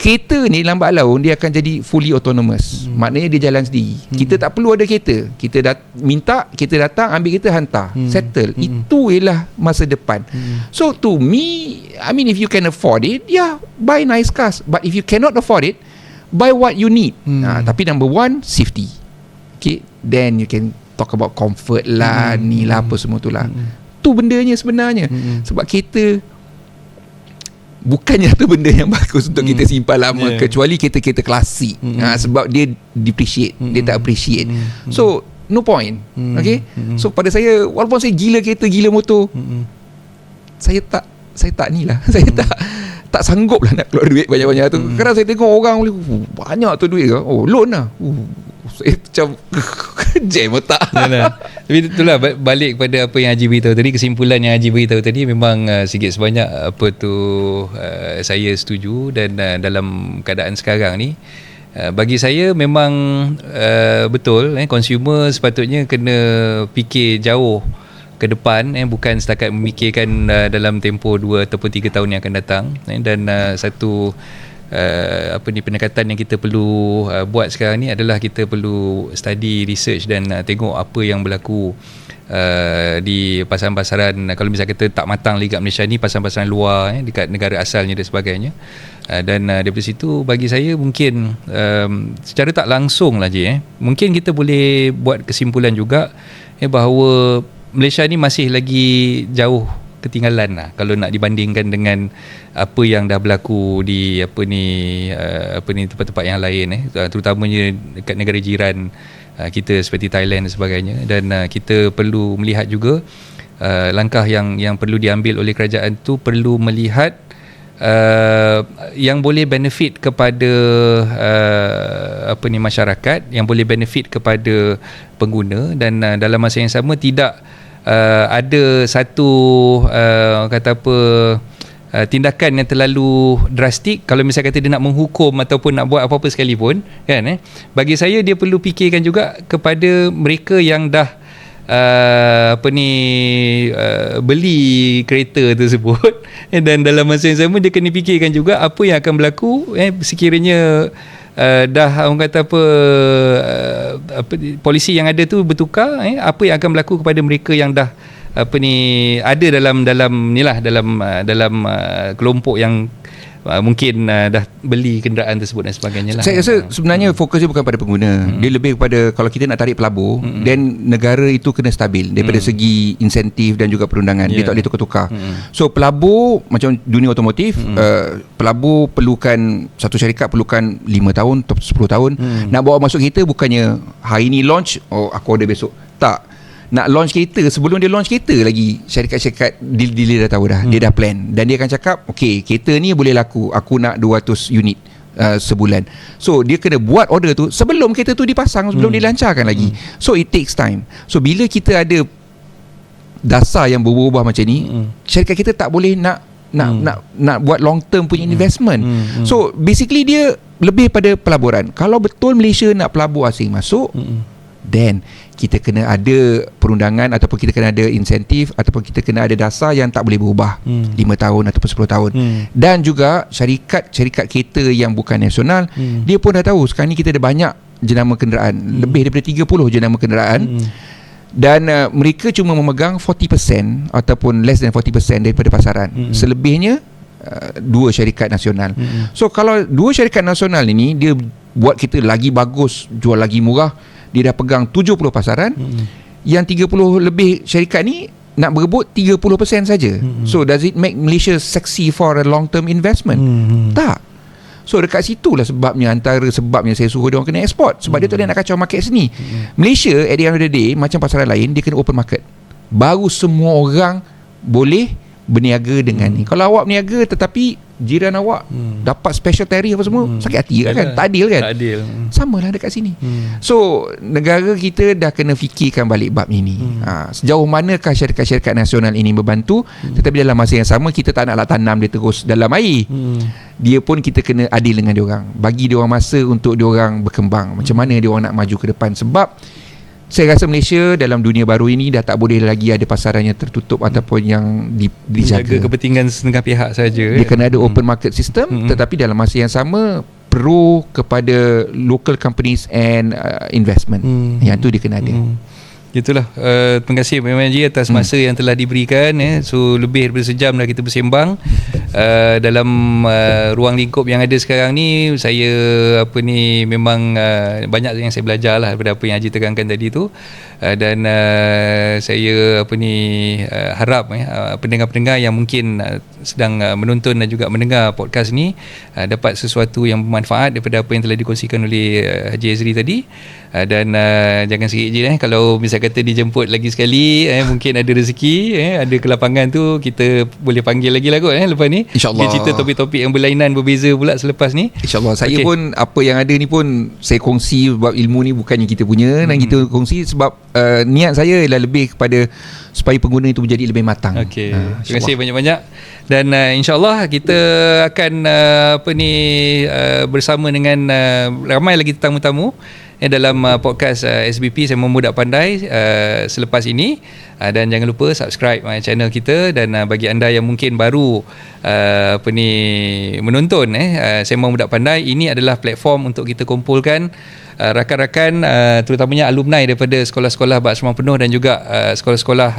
Kereta ni lambat laun dia akan jadi fully autonomous. Maknanya dia jalan sendiri. Kita tak perlu ada kereta. Kita minta, kita datang, ambil kereta, hantar, settle. Itu ialah masa depan. So to me, I mean, if you can afford it, buy nice cars. But if you cannot afford it, buy what you need. Tapi number one, safety. Okay, then you can talk about comfort lah, ni lah, apa semua tu lah. Tu bendanya sebenarnya. Sebab kereta bukannya tu benda yang bagus untuk kita simpan lama, kecuali kereta-kereta klasik. Sebab dia depreciate, dia tak appreciate. So no point. Okay, so pada saya, walaupun saya gila kereta, gila motor, saya tak ni lah. Saya tak sanggup lah nak keluar duit banyak-banyak tu. Kadang saya tengok orang boleh banyak tu duit ke, loan lah, saya macam jam otak. Tapi itulah, balik kepada apa yang Haji beritahu tadi, kesimpulan yang Haji beritahu tadi, memang sikit sebanyak apa tu saya setuju. Dan dalam keadaan sekarang ni, bagi saya memang betul, consumer sepatutnya kena fikir jauh ke depan, bukan setakat memikirkan dalam tempoh 2 ataupun 3 tahun yang akan datang. Dan satu pendekatan yang kita perlu buat sekarang ni adalah kita perlu study, research dan tengok apa yang berlaku di pasaran-pasaran, kalau misalnya kita tak matang lagi kat Malaysia ni, pasaran-pasaran luar dekat negara asalnya dan sebagainya. Dan daripada situ, bagi saya mungkin secara tak langsung lah mungkin kita boleh buat kesimpulan juga bahawa Malaysia ni masih lagi jauh ketinggalan lah kalau nak dibandingkan dengan apa yang dah berlaku di tempat-tempat yang lain, terutamanya dekat negara jiran kita seperti Thailand dan sebagainya. Dan kita perlu melihat juga langkah yang perlu diambil oleh kerajaan tu, perlu melihat yang boleh benefit kepada masyarakat, yang boleh benefit kepada pengguna. Dan dalam masa yang sama tidak ada satu tindakan yang terlalu drastik. Kalau misalnya kata dia nak menghukum ataupun nak buat apa-apa sekalipun, kan, bagi saya dia perlu fikirkan juga kepada mereka yang dah beli kereta tersebut dan dalam masa yang sama dia kena fikirkan juga apa yang akan berlaku sekiranya dah orang kata polisi yang ada tu bertukar, apa yang akan berlaku kepada mereka yang dah ada dalam kelompok yang mungkin dah beli kenderaan tersebut dan sebagainya lah. Saya rasa sebenarnya fokus dia bukan pada pengguna. Dia lebih kepada kalau kita nak tarik pelabur, dan negara itu kena stabil daripada segi insentif dan juga perundangan. Dia tak boleh tukar-tukar. So pelabur macam dunia otomotif, pelabur perlukan, satu syarikat perlukan 5 tahun atau 10 tahun. Nak bawa masuk kereta bukannya hari ni launch, aku order besok. Tak. Nak launch kereta, sebelum dia launch kereta lagi, syarikat-syarikat dealer dah tahu dah. Dia dah plan. Dan dia akan cakap, okay, kereta ni boleh laku, aku nak 200 unit sebulan. So dia kena buat order tu sebelum kereta tu dipasang, sebelum dilancarkan lagi. So it takes time. So bila kita ada dasar yang berubah macam ni, syarikat kita tak boleh nak buat long term punya investment. So basically dia lebih pada pelaburan. Kalau betul Malaysia nak pelabur asing masuk, then kita kena ada perundangan ataupun kita kena ada insentif ataupun kita kena ada dasar yang tak boleh berubah 5 tahun ataupun 10 tahun. Dan juga syarikat kereta yang bukan nasional, dia pun dah tahu sekarang ni kita ada banyak jenama kenderaan, lebih daripada 30 jenama kenderaan. Dan mereka cuma memegang 40% ataupun less than 40% daripada pasaran. Selebihnya dua syarikat nasional. So kalau dua syarikat nasional ini dia buat kita lagi bagus, jual lagi murah, dia dah pegang 70 pasaran, yang 30 lebih syarikat ni nak berebut 30% saja. So does it make Malaysia sexy for a long term investment? Tak. So dekat situlah antara sebabnya saya suruh dia orang kena ekspor, sebab dia tak boleh nak kacau market sini. Malaysia at the end of the day, macam pasaran lain, dia kena open market. Baru semua orang boleh berniaga dengan ni. Kalau awak berniaga tetapi jiran awak dapat special tariff apa semua, sakit hati kan? Tak adil kan? Tak adil. Samalah dekat sini. So negara kita dah kena fikirkan balik bab ini. Sejauh manakah syarikat-syarikat nasional ini membantu, tetapi dalam masa yang sama kita tak naklah tanam dia terus dalam air. Dia pun kita kena adil dengan dia orang. Bagi dia orang masa untuk dia orang berkembang. Macam mana dia orang nak maju ke depan, sebab saya rasa Malaysia dalam dunia baru ini dah tak boleh lagi ada pasaran yang tertutup ataupun yang dijaga kepentingan setengah pihak saja. Dia kena ada open market system, tetapi dalam masa yang sama pro kepada local companies and investment. Yang tu dia kena ada. Itulah. Terima kasih Pak Haji atas masa yang telah diberikan. So lebih daripada sejam dah kita bersembang dalam ruang lingkup yang ada sekarang ni. Saya memang banyak yang saya belajar lah daripada apa yang Haji tekankan tadi tu. Dan saya harap pendengar-pendengar yang mungkin sedang menonton dan juga mendengar podcast ni dapat sesuatu yang bermanfaat daripada apa yang telah dikongsikan oleh Haji Azri tadi. Dan jangan sikit je kalau misalkan kata dijemput lagi sekali, mungkin ada rezeki, ada kelapangan tu, kita boleh panggil lagi lah kot lepas ni. InsyaAllah. Kita cerita topik-topik yang berlainan, berbeza pula selepas ni. InsyaAllah. Saya pun apa yang ada ni pun saya kongsi, sebab ilmu ni bukannya kita punya, dan kita kongsi sebab niat saya ialah lebih kepada supaya pengguna itu menjadi lebih matang. Okey. Terima kasih banyak-banyak. Dan insyaAllah kita akan bersama dengan ramai lagi tetamu-tamu dalam podcast SBP Sembang Muda Pandai selepas ini. Dan jangan lupa subscribe channel kita. Dan bagi anda yang mungkin baru menonton Sembang Muda Pandai, ini adalah platform untuk kita kumpulkan rakan-rakan terutamanya alumni daripada sekolah-sekolah Bak Semang Penuh dan juga sekolah-sekolah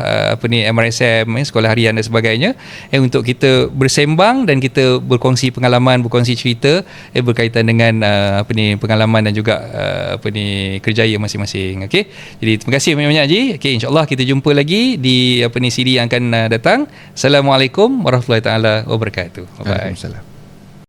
MRSM, sekolah harian dan sebagainya, untuk kita bersembang dan kita berkongsi pengalaman, berkongsi cerita berkaitan dengan pengalaman dan juga kerjaya masing-masing. Okey. Jadi terima kasih banyak-banyak Haji. Okey, insya-Allah kita jumpa lagi di siri yang akan datang. Assalamualaikum warahmatullahi taala wabarakatuh. Bye. Waalaikumsalam.